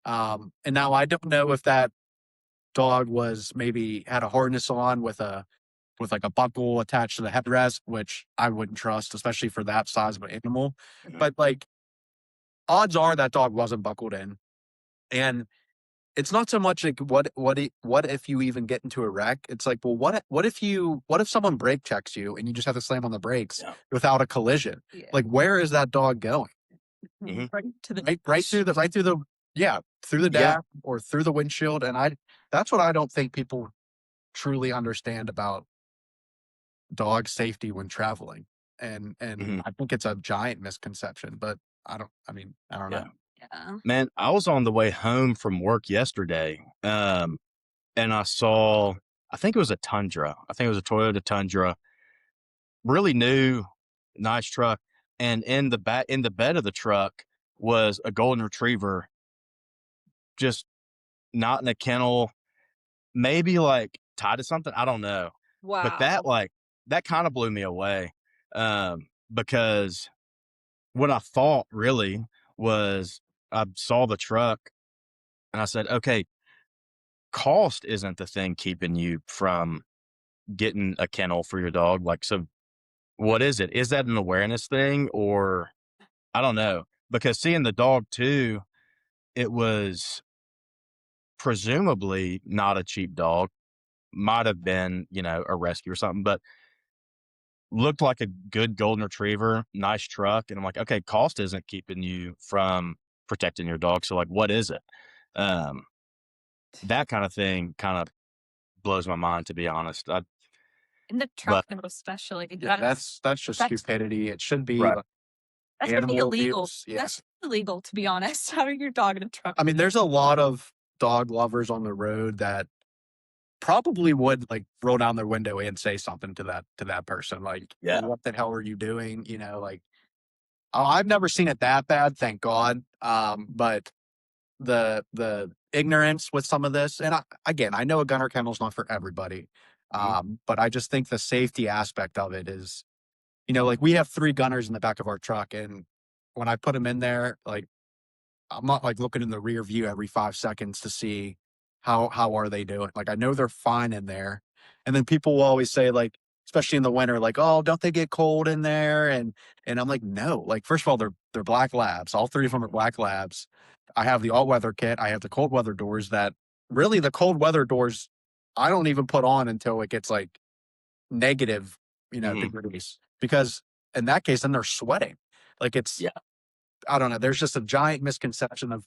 And now I don't know if that dog was maybe had a harness on with like a buckle attached to the headrest, which I wouldn't trust, especially for that size of an animal. But like, odds are that dog wasn't buckled in, and it's not so much like what if you even get into a wreck? It's like, well, what if someone brake checks you and you just have to slam on the brakes without a collision? Yeah. Like, where is that dog going? Right to the Right through the through the dash or through the windshield. And that's what I don't think people truly understand about dog safety when traveling. And I think it's a giant misconception, but I don't know. Yeah. man, I was on the way home from work yesterday, and I saw, I think it was a Tundra. I think it was a Toyota Tundra, really new, nice truck. And in the bed of the truck was a golden retriever, just not in a kennel, maybe like tied to something. I don't know. But Wow. that kind of blew me away. Because what I thought really was, I saw the truck and I said, okay, cost isn't the thing keeping you from getting a kennel for your dog. Like, so what is it? Is that an awareness thing, or I don't know? Because seeing the dog too, it was presumably not a cheap dog. Might have been, a rescue or something, but looked like a good golden retriever, nice truck. And I'm like, okay, cost isn't keeping you from protecting your dog. So like, what is it? Um, that kind of thing kind of blows my mind, to be honest. In the truck But though, especially. Yeah, that's just That's stupidity. It should be right. That should be animal illegal. abuse. Yeah. That's illegal, to be honest. Having your dog in a truck. I mean, there's a lot of dog lovers on the road that probably would like roll down their window and say something to that person, like, Yeah. what the hell are you doing? You know, like, oh, I've never seen it that bad, thank God. But the ignorance with some of this, and again, I know a gunner kennel is not for everybody, but I just think the safety aspect of it is, you know, like we have 3 gunners in the back of our truck, and when I put them in there, like I'm not like looking in the rear view every 5 seconds to see how are they doing. Like I know they're fine in there, and then people will always say like, especially in the winter, like, oh, don't they get cold in there? And I'm like, no. Like first of all, they're black labs. All 3 of them are black labs. I have the all weather kit. I have the cold weather doors. That really the cold weather doors I don't even put on until it gets like negative, you know, degrees, because in that case, then they're sweating. Like it's, Yeah. I don't know. There's just a giant misconception of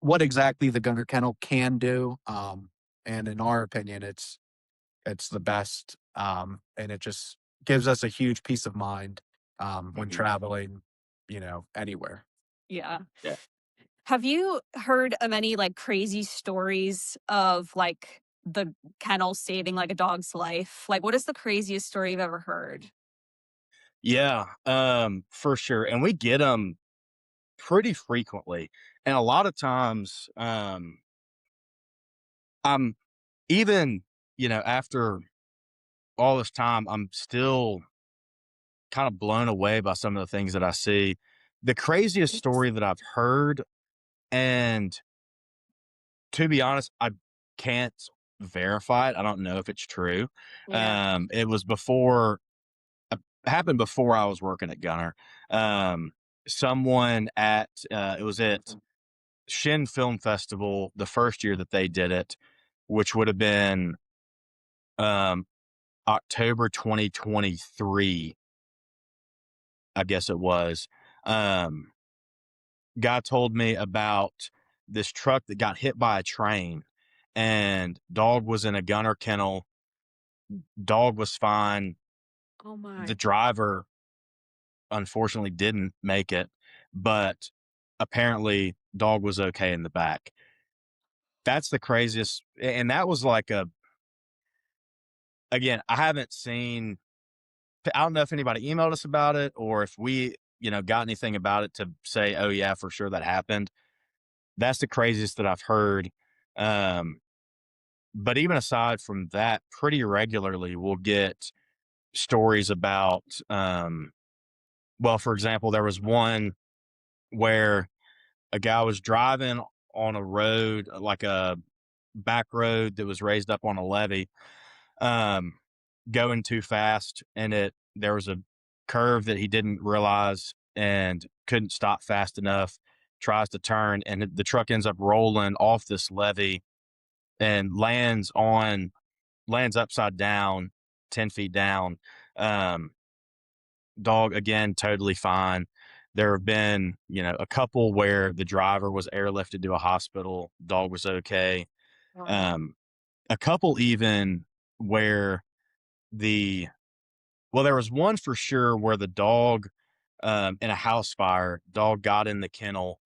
what exactly the Gunner Kennel can do. And in our opinion, it's the best. And it just gives us a huge peace of mind when traveling, you know, anywhere. Yeah. Yeah. Have you heard of any like crazy stories of like the kennel saving like a dog's life? Like, what is the craziest story you've ever heard? Yeah, for sure. And we get them pretty frequently. And a lot of times, I'm even, you know, after all this time, I'm still kind of blown away by some of the things that I see. The craziest story that I've heard, and to be honest, I can't verify it. I don't know if it's true. Yeah. It was before, happened before I was working at Gunner. Someone at, it was at Shin Film Festival, the first year that they did it, which would have been um, October 2023, I guess it was. Guy told me about this truck that got hit by a train, and dog was in a gunner kennel. Dog was fine. Oh my. The driver unfortunately didn't make it, but apparently dog was okay in the back. That's the craziest. And that was like again, I haven't seen, I don't know if anybody emailed us about it or if we, you know, got anything about it to say, oh yeah, for sure that happened. That's the craziest that I've heard. Um, but even aside from that, pretty regularly we'll get stories about, well, for example, there was one where a guy was driving on a road, like a back road that was raised up on a levee, um, going too fast, and there was a curve that he didn't realize and couldn't stop fast enough. Tries to turn, and the truck ends up rolling off this levee and lands upside down, 10 feet down. Um, Dog again, totally fine. There have been, you know, a couple where the driver was airlifted to a hospital. Dog was okay. A couple even where there was one for sure where the dog, in a house fire, dog got in the kennel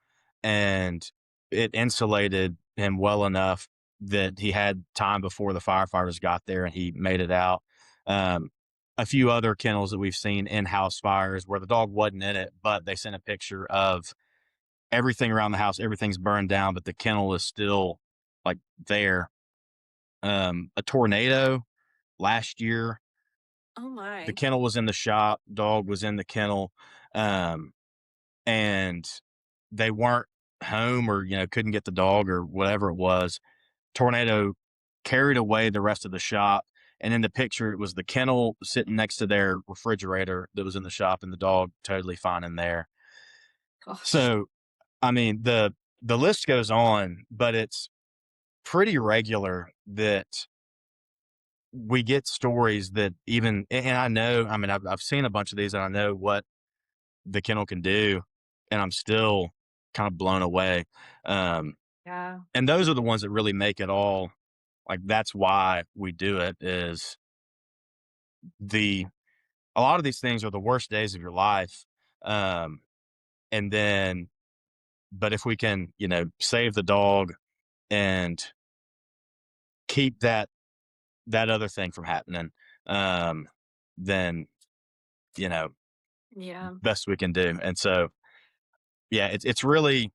and it insulated him well enough that he had time before the firefighters got there and he made it out. A few other kennels that we've seen in house fires where the dog wasn't in it, but they sent a picture of everything around the house, everything's burned down, but the kennel is still like there. A tornado last year, Oh my. the kennel was in the shop, dog was in the kennel, and they weren't home or, you know, couldn't get the dog or whatever it was. Tornado carried away the rest of the shop. And in the picture, it was the kennel sitting next to their refrigerator that was in the shop and the dog totally fine in there. Gosh. So, I mean, the list goes on, but it's pretty regular that we get stories that even, and I know, I mean, I've seen a bunch of these and I know what the kennel can do, and I'm still kind of blown away. Yeah. And those are the ones that really make it all. Like that's why we do it. Is a lot of these things are the worst days of your life. And then, but if we can, save the dog and keep that other thing from happening, then, Yeah. best we can do. And so, yeah, it's really,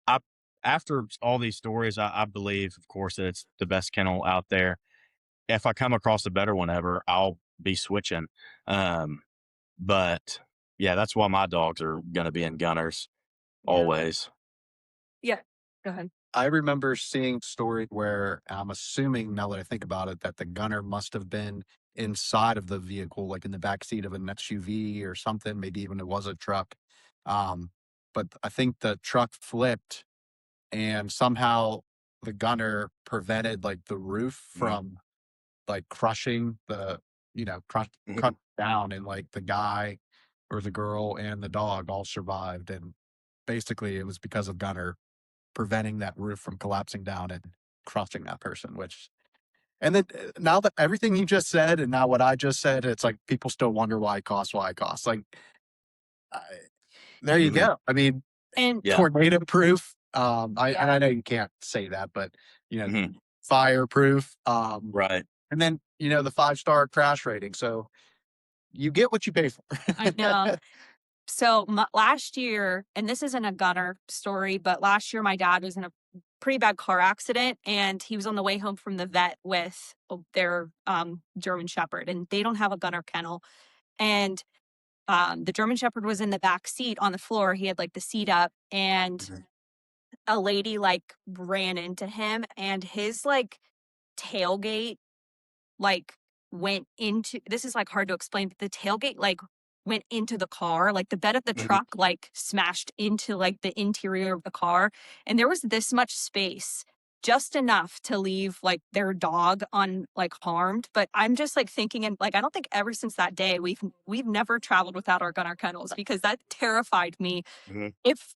I, after all these stories, I believe, of course, that it's the best kennel out there. If I come across a better one ever, I'll be switching. Um, but yeah, that's why my dogs are going to be in Gunners Yeah. always. Yeah. Go ahead. I remember seeing a story where I'm assuming, now that I think about it, that the gunner must have been inside of the vehicle, like in the back seat of an SUV or something. Maybe even it was a truck. Um, but I think the truck flipped and somehow the gunner prevented like the roof from like crushing the, cut down, and like the guy or the girl and the dog all survived. And basically it was because of Gunner preventing that roof from collapsing down and crushing that person, which, and then now that everything you just said and now what I just said, it's like people still wonder why it costs, like, I, there you go. I mean, And tornado proof. And Yeah. I know you can't say that, but Mhm. fireproof. Right. And then, the 5-star crash rating. So you get what you pay for. I know. So last year, and this isn't a Gunner story, but last year my dad was in a pretty bad car accident, and he was on the way home from the vet with their German Shepherd, and they don't have a Gunner kennel. And the German Shepherd was in the back seat on the floor. He had like the seat up, and a lady like ran into him, and his like tailgate like went into, this is like hard to explain, but the tailgate like went into the car, like the bed of the truck like smashed into like the interior of the car, and there was this much space, just enough to leave like their dog on like harmed. But I'm just like thinking, and like I don't think ever since that day we've never traveled without our Gunner kennels, because that terrified me. If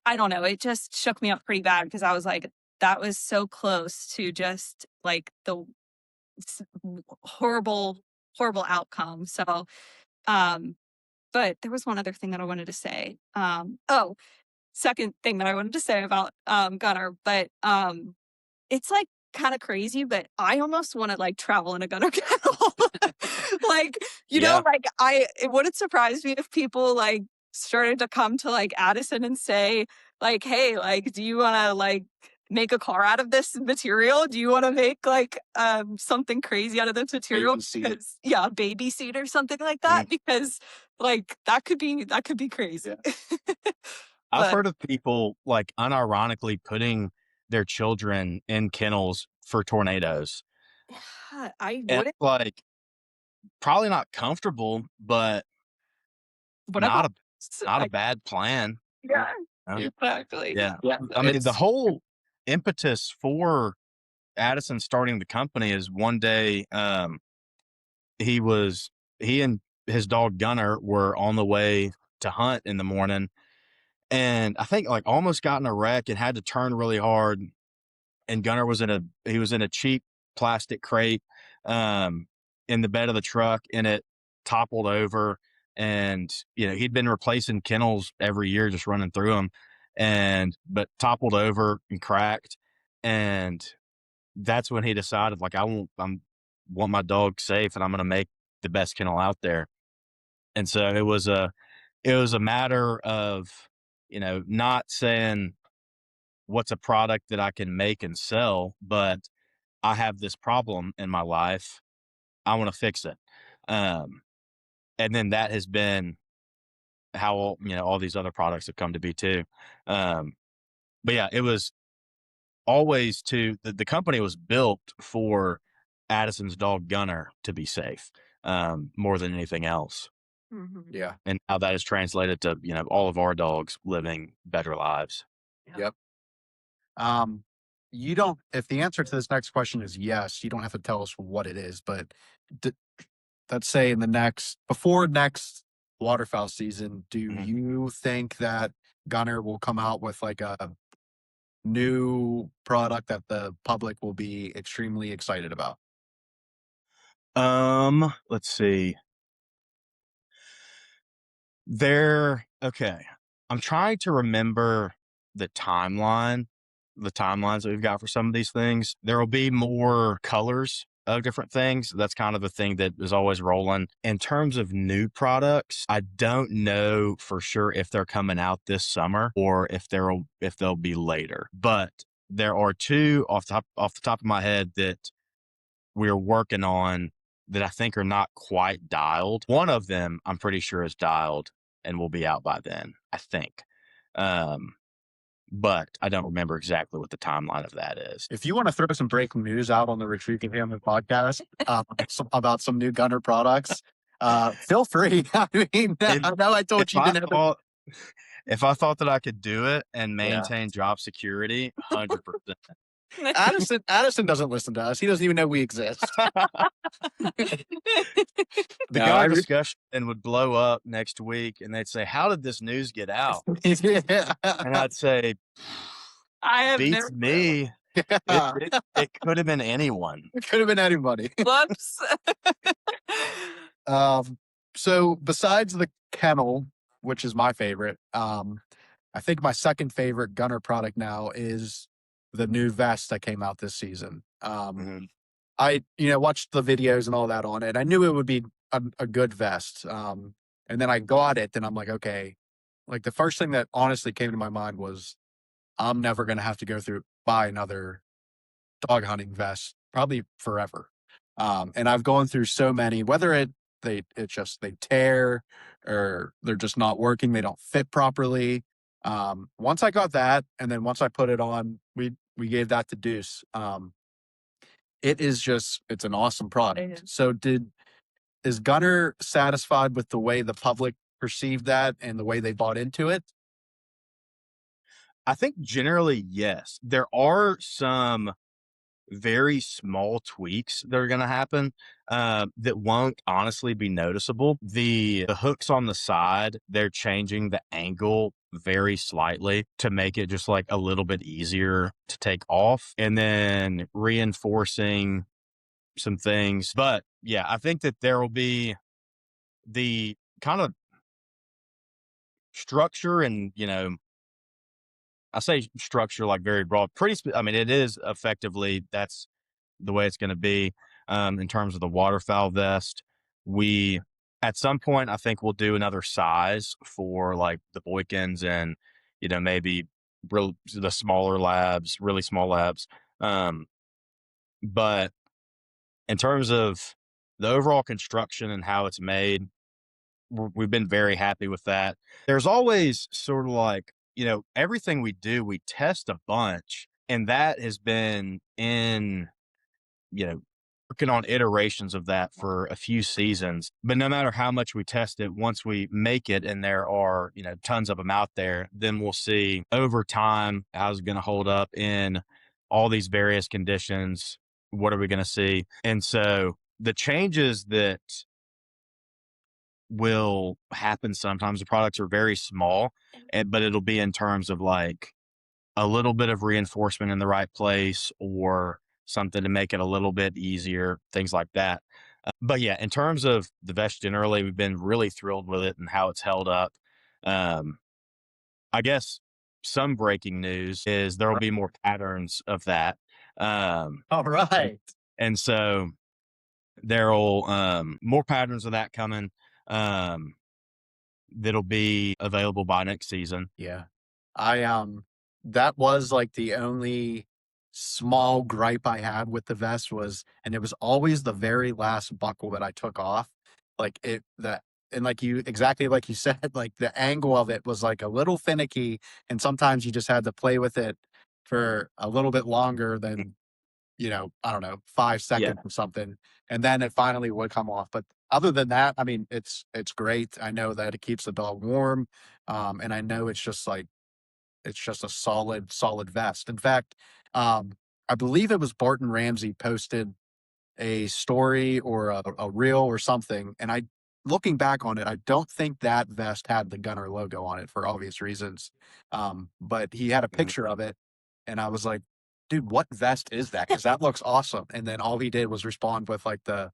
I don't know, it just shook me up pretty bad, because I was like, that was so close to just like the horrible, horrible outcome. So, but there was one other thing that I wanted to say. Second thing that I wanted to say about Gunner, but it's like kind of crazy, but I almost want to like travel in a Gunner kennel. Like, Yeah. like it wouldn't surprise me if people like started to come to like Addison and say like, hey, like, do you want to like make a car out of this material? Do you want to make like something crazy out of this material? Baby seat. Because yeah, a baby seat or something like that, because like that could be crazy. I've But heard of people like unironically putting their children in kennels for tornadoes. I And wouldn't. like probably not comfortable, but What not about? a not a bad plan. Yeah, Uh, exactly. yeah. Yeah, I mean, the it's whole impetus for Addison starting the company is one day he was he and his dog Gunner were on the way to hunt in the morning, and I think like almost got in a wreck and had to turn really hard. And Gunner was in a cheap plastic crate in the bed of the truck, and it toppled over. And he'd been replacing kennels every year, just running through them, but toppled over and cracked. And that's when he decided, like, want my dog safe, and I'm going to make the best kennel out there. And so it was a matter of not saying what's a product that I can make and sell, but I have this problem in my life. I want to fix it. Um, and then that has been how all these other products have come to be too. Um, but yeah, it was always the company was built for Addison's dog Gunner to be safe, more than anything else. yeah. And how that is translated to, all of our dogs living better lives. Yep. Um, you don't, if the answer to this next question is yes, you don't have to tell us what it is, but d- let's say before next waterfowl season, do you think that Gunner will come out with like a new product that the public will be extremely excited about? Let's see. There Okay. I'm trying to remember the timelines that we've got for some of these things. There will be more colors of different things. That's kind of the thing that is always rolling. In terms of new products, I don't know for sure if they're coming out this summer or if they'll be later. But there are two off the top of my head that we're working on that I think are not quite dialed. One of them I'm pretty sure is dialed and will be out by then, I think. But I don't remember exactly what the timeline of that is. If you want to throw some breaking news out on the Retrieving Family podcast about some new Gunner products, feel free. I mean, I know I told you if I thought that I could do it and maintain job security, 100%. Addison doesn't listen to us. He doesn't even know we exist. The discussion would blow up next week, and they'd say, "How did this news get out?" And I'd say, "I have beats me." It could have been anyone. It could have been anybody. Whoops. So besides the kennel, which is my favorite, I think my second favorite Gunner product now is the new vest that came out this season. I watched the videos and all that on it. I knew it would be a good vest. And then I got it and I'm like, okay, like the first thing that honestly came to my mind was I'm never going to have to buy another dog hunting vest, probably forever. And I've gone through so many, whether they tear or they're just not working, they don't fit properly. Once I got that, and then once I put it on, we gave that to Deuce. It's an awesome product. So is Gunner satisfied with the way the public perceived that and the way they bought into it? I think generally, yes. There are some very small tweaks that are going to happen that won't honestly be noticeable. The hooks on the side, they're changing the angle very slightly to make it just like a little bit easier to take off, and then reinforcing some things. But yeah, I think that there will be the kind of structure, and I say structure like very broad, I mean, it is effectively, that's the way it's going to be. In terms of the waterfowl vest, at some point, I think we'll do another size for like the Boykins and, maybe the smaller labs, really small labs. But in terms of the overall construction and how it's made, we've been very happy with that. There's always sort of like, everything we do, we test a bunch, and that has been working on iterations of that for a few seasons. But no matter how much we test it, once we make it and there are, tons of them out there, then we'll see over time how's it going to hold up in all these various conditions. What are we going to see? And so the changes that will happen sometimes, the products are very small, but it'll be in terms of like a little bit of reinforcement in the right place or something to make it a little bit easier, things like that. But yeah, in terms of the vest generally, we've been really thrilled with it and how it's held up. I guess some breaking news is there will be more patterns of that. All right. And so there'll more patterns of that coming that'll be available by next season. Yeah. That was like the only small gripe I had with the vest and it was always the very last buckle that I took off. And exactly like you said, like the angle of it was like a little finicky, and sometimes you just had to play with it for a little bit longer than, I don't know, 5 seconds or something. And then it finally would come off. But other than that, I mean, it's great. I know that it keeps the dog warm. And I know it's just a solid vest. In fact, I believe it was Barton Ramsey posted a story or a reel or something. And looking back on it, I don't think that vest had the Gunner logo on it for obvious reasons. But he had a picture of it, and I was like, dude, what vest is that? Because that looks awesome. And then all he did was respond with like the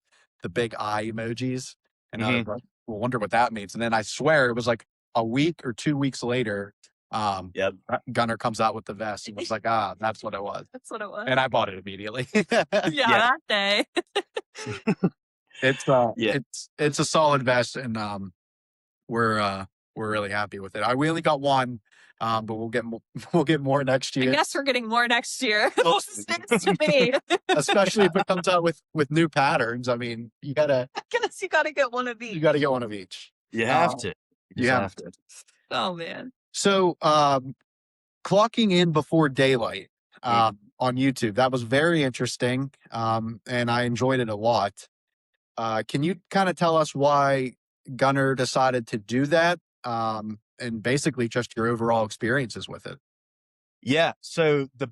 big eye emojis. And I was like, well, wonder what that means. And then I swear it was like a week or 2 weeks later, Yep. Gunner comes out with the vest and was like, that's what it was. That's what it was. And I bought it immediately. Yeah, that day. It's a solid vest, and we're really happy with it. We only got one, but we'll get more next year. I guess we're getting more next year. Next to me. Especially if it comes out with new patterns. I mean, I guess you gotta get one of each. You got to get one of each. You have to. You have to. Oh man. So, clocking in before daylight on YouTube, that was very interesting, and I enjoyed it a lot. Can you kind of tell us why Gunner decided to do that, and basically just your overall experiences with it? Yeah. So the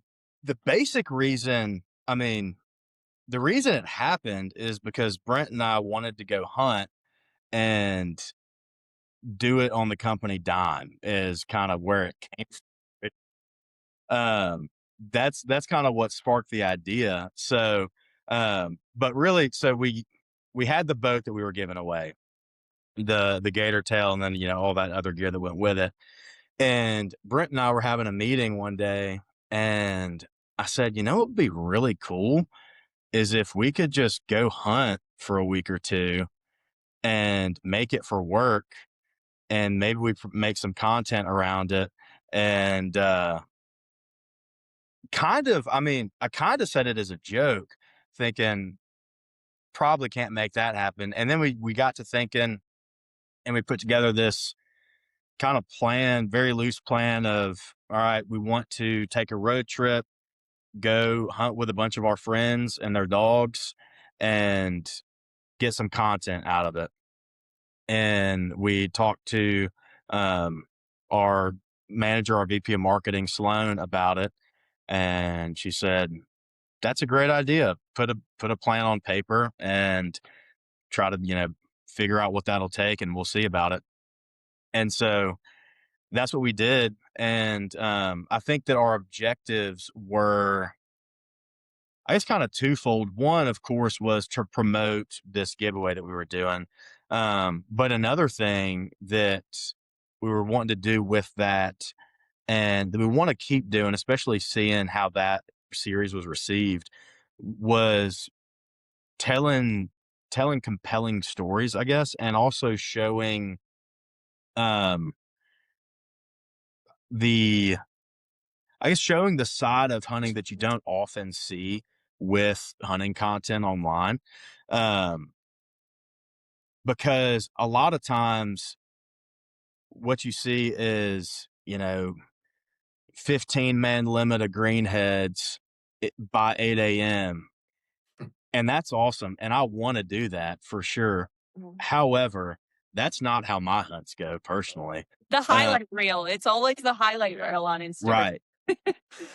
basic reason, I mean, the reason it happened is because Brent and I wanted to go hunt and do it on the company dime is kind of where it came from. That's kind of what sparked the idea. So, but really, so we had the boat that we were giving away, the gator tail, and then, all that other gear that went with it. And Brent and I were having a meeting one day, and I said, what would be really cool is if we could just go hunt for a week or two and make it for work, and maybe we make some content around it. And I kind of said it as a joke, thinking probably can't make that happen. And then we got to thinking, and we put together this kind of plan, very loose plan of, all right, we want to take a road trip, go hunt with a bunch of our friends and their dogs, and get some content out of it. And we talked to our manager, our VP of marketing, Sloan, about it. And she said, that's a great idea. Put a plan on paper and try to, figure out what that'll take, and we'll see about it. And so that's what we did. And I think that our objectives were, I guess, kind of twofold. One, of course, was to promote this giveaway that we were doing. But another thing that we were wanting to do with that, and that we want to keep doing, especially seeing how that series was received, was telling compelling stories, I guess, and also showing showing the side of hunting that you don't often see with hunting content online. Because a lot of times what you see is, 15-man limit of greenheads by 8 a.m. And that's awesome. And I want to do that for sure. Mm-hmm. However, that's not how my hunts go personally. The highlight reel. It's always the highlight reel on Instagram. Right.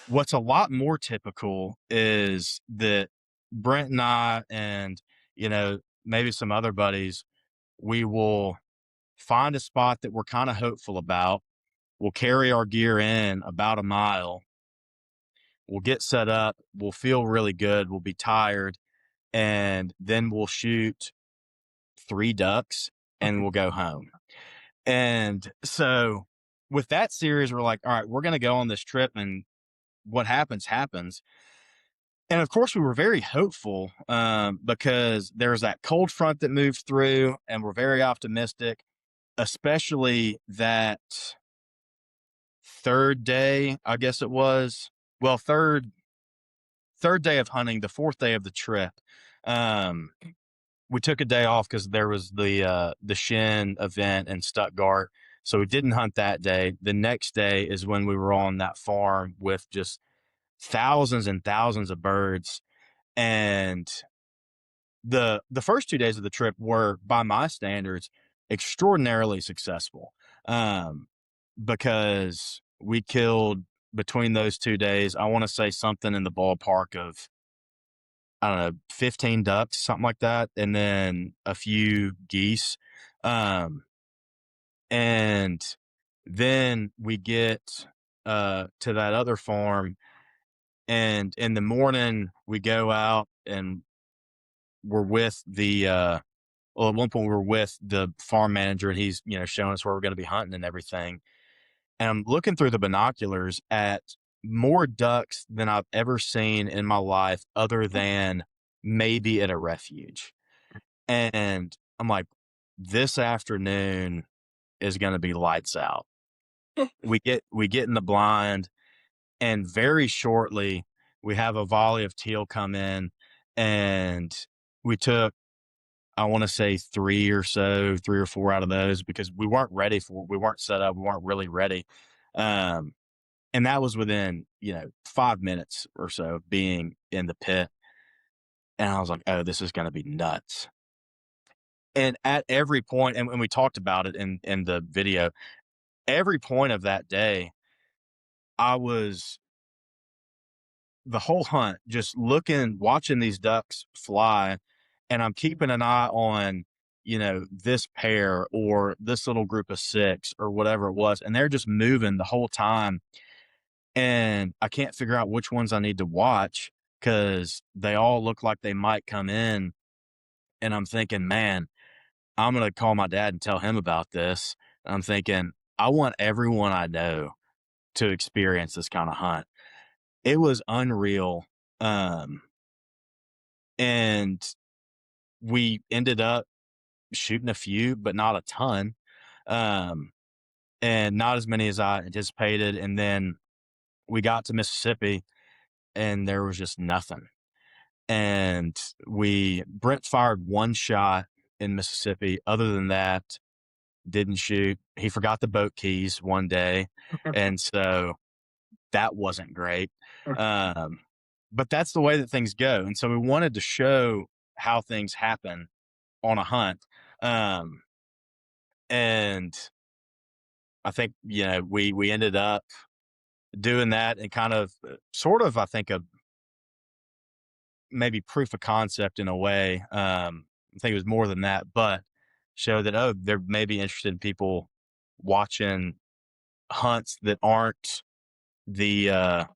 What's a lot more typical is that Brent and I, and, maybe some other buddies, we will find a spot that we're kind of hopeful about. We'll carry our gear in about a mile. We'll get set up. We'll feel really good. We'll be tired. And then we'll shoot 3 ducks and we'll go home. And so with that series, we're like, all right, we're going to go on this trip, and what happens, happens. And of course, we were very hopeful because there was that cold front that moved through, and we're very optimistic, especially that third day, I guess it was. Well, third day of hunting, the 4th day of the trip. We took a day off because there was the Shin event in Stuttgart. So we didn't hunt that day. The next day is when we were on that farm with just thousands and thousands of birds. And the first 2 days of the trip were, by my standards, extraordinarily successful. Because we killed, between those 2 days, I want to say something in the ballpark of, I don't know, 15 ducks, something like that, and then a few geese. And then we get to that other farm, and in the morning we go out and we're with the Well, at one point we were with the farm manager and he's, showing us where we're going to be hunting and everything. And I'm looking through the binoculars at more ducks than I've ever seen in my life, other than maybe at a refuge. And I'm like, this afternoon is going to be lights out. We get in the blind, and very shortly we have a volley of teal come in, and we took, I want to say 3 or 4 out of those, because we weren't set up. We weren't really ready. And that was within, 5 minutes or so of being in the pit. And I was like, oh, this is going to be nuts. And at every point, and we talked about it in the video, every point of that day, I was the whole hunt just watching these ducks fly, and I'm keeping an eye on, this pair or this little group of 6 or whatever it was. And they're just moving the whole time. And I can't figure out which ones I need to watch, because they all look like they might come in. And I'm thinking, man, I'm going to call my dad and tell him about this. I'm thinking, I want everyone I know to experience this kind of hunt. It was unreal. And we ended up shooting a few, but not a ton. And not as many as I anticipated. And then we got to Mississippi and there was just nothing. And Brent fired one shot in Mississippi. Other than that, didn't shoot. He forgot the boat keys one day. And so that wasn't great. But that's the way that things go. And so we wanted to show how things happen on a hunt. And I think, we ended up doing that, and kind of sort of, I think, a maybe proof of concept in a way. I think it was more than that, but show that, oh, there may be interested in people watching hunts that aren't the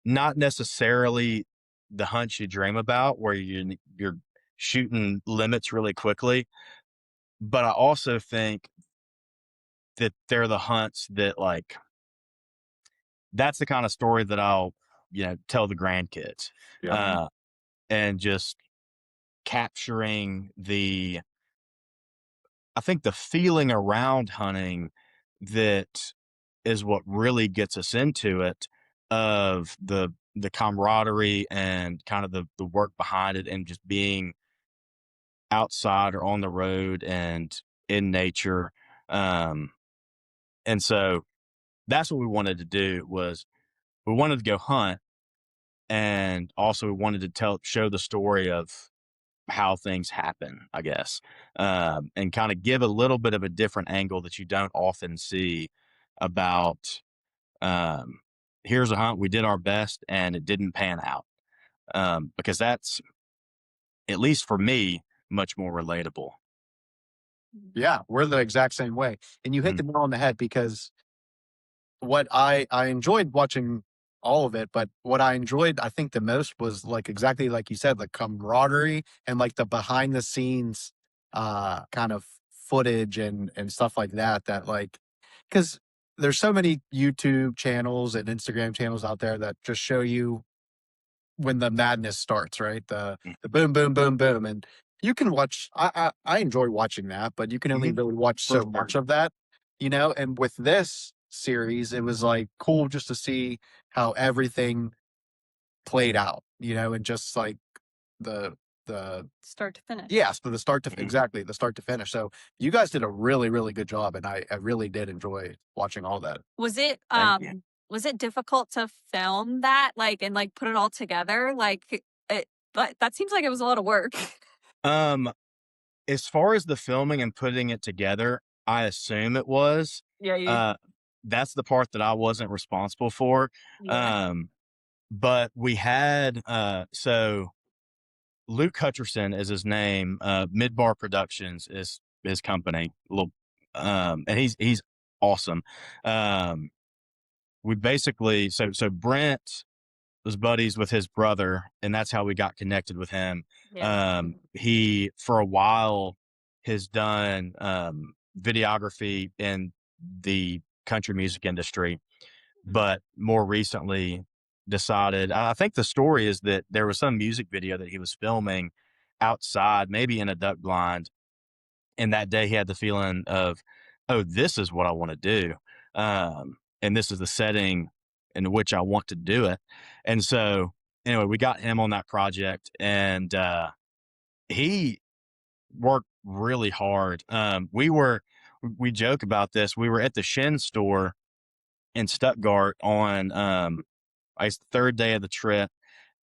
not necessarily the hunts you dream about, where you're shooting limits really quickly. But I also think that they're the hunts that, like, that's the kind of story that I'll, tell the grandkids. Yeah. And just capturing I think the feeling around hunting that is what really gets us into it, of the camaraderie and kind of the work behind it, and just being outside or on the road and in nature. And so that's what we wanted to do. Was we wanted to go hunt, and also we wanted to show the story of how things happen, I guess, and kind of give a little bit of a different angle that you don't often see about, here's a hunt, we did our best and it didn't pan out, because that's, at least for me, much more relatable. Yeah, we're the exact same way. And you hit the nail on the head, because what I enjoyed watching all of it, but what I enjoyed, I think, the most was, like, exactly like you said, the camaraderie and, like, the behind the scenes kind of footage and stuff like that, like, because there's so many YouTube channels and Instagram channels out there that just show you when the madness starts, right? The boom, boom, boom, boom. And you can watch, I enjoy watching that, but you can only really watch so much of that, and with this series, it was like cool just to see how everything played out, and just like the Start to finish. yes, but the start to exactly the start to finish. So you guys did a really, really good job, and I really did enjoy watching all that. Was it difficult to film that, like, and like put it all together? Like, but that seems like it was a lot of work. As far as the filming and putting it together, I assume it was. Yeah, That's the part that I wasn't responsible for. yeah. But we had, so Luke Hutcherson is his name. Midbar Productions is his company. And he's awesome. We basically, so Brent was buddies with his brother, and that's how we got connected with him. Yeah. He, for a while, has done videography in the country music industry, but more recently decided, I think the story is that there was some music video that he was filming outside, maybe in a duck blind. And that day he had the feeling of, oh, this is what I want to do. And this is the setting in which I want to do it. And so, anyway, we got him on that project, and he worked really hard. We joke about this. We were at the Shin store in Stuttgart on the third day of the trip,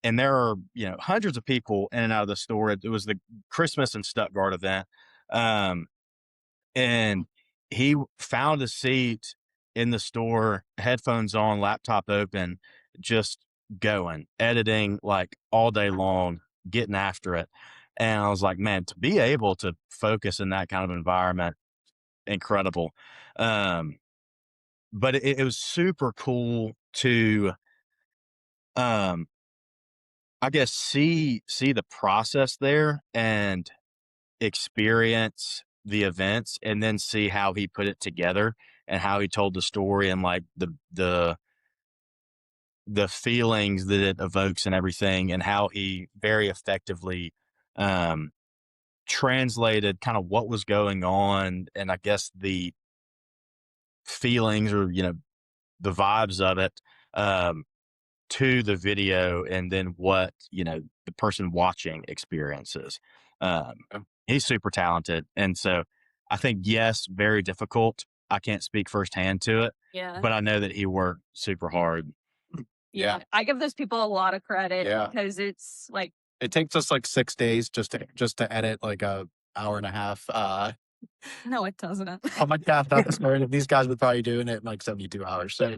and there are hundreds of people in and out of the store. It was the Christmas in Stuttgart event, and he found a seat in the store, headphones on, laptop open, just going, editing like all day long, getting after it. And I was like, man, to be able to focus in that kind of environment, incredible. But it was super cool to, I guess, see the process there and experience the events, and then see how he put it together and how he told the story, and like the feelings that it evokes and everything, and how he very effectively translated kind of what was going on, and I guess the feelings, or the vibes of it, to the video, and then what the person watching experiences. He's super talented, and so I think, yes, very difficult. I can't speak firsthand to it, Yeah. but I know that he worked super hard. Yeah. I give those people a lot of credit, Yeah. because it's like, It takes us like 6 days just to edit like a hour and a half. no, it doesn't. Oh my God, that's narrative. These guys would probably doing it in like 72 hours. So,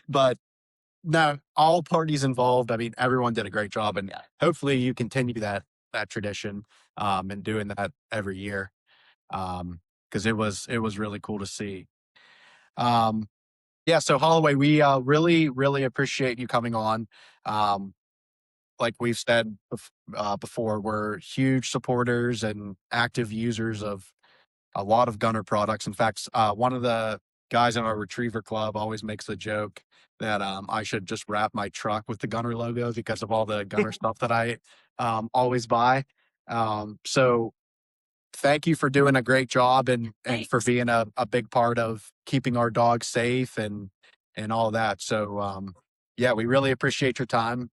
but no, all parties involved. I mean, everyone did a great job, and hopefully you continue that tradition, and doing that every year. Because it was really cool to see. Yeah. So Holloway, we really, really appreciate you coming on. Like we've said before, we're huge supporters and active users of a lot of Gunner products. In fact, one of the guys in our retriever club always makes the joke that I should just wrap my truck with the Gunner logo because of all the Gunner stuff that I always buy. So thank you for doing a great job, and for being a big part of keeping our dogs safe and all that. So yeah, we really appreciate your time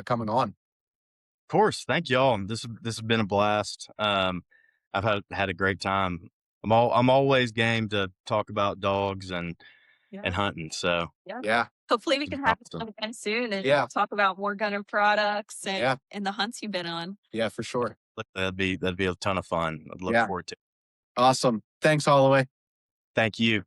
coming on. Of course, thank y'all. This has been a blast. I've had a great time. I'm always game to talk about dogs and hunting. So Yeah. Hopefully we can have you awesome. again soon and talk about more Gunner products and the hunts you've been on. Yeah, for sure. That'd be a ton of fun. I'd look forward to it. Awesome. Thanks, Holloway. Thank you.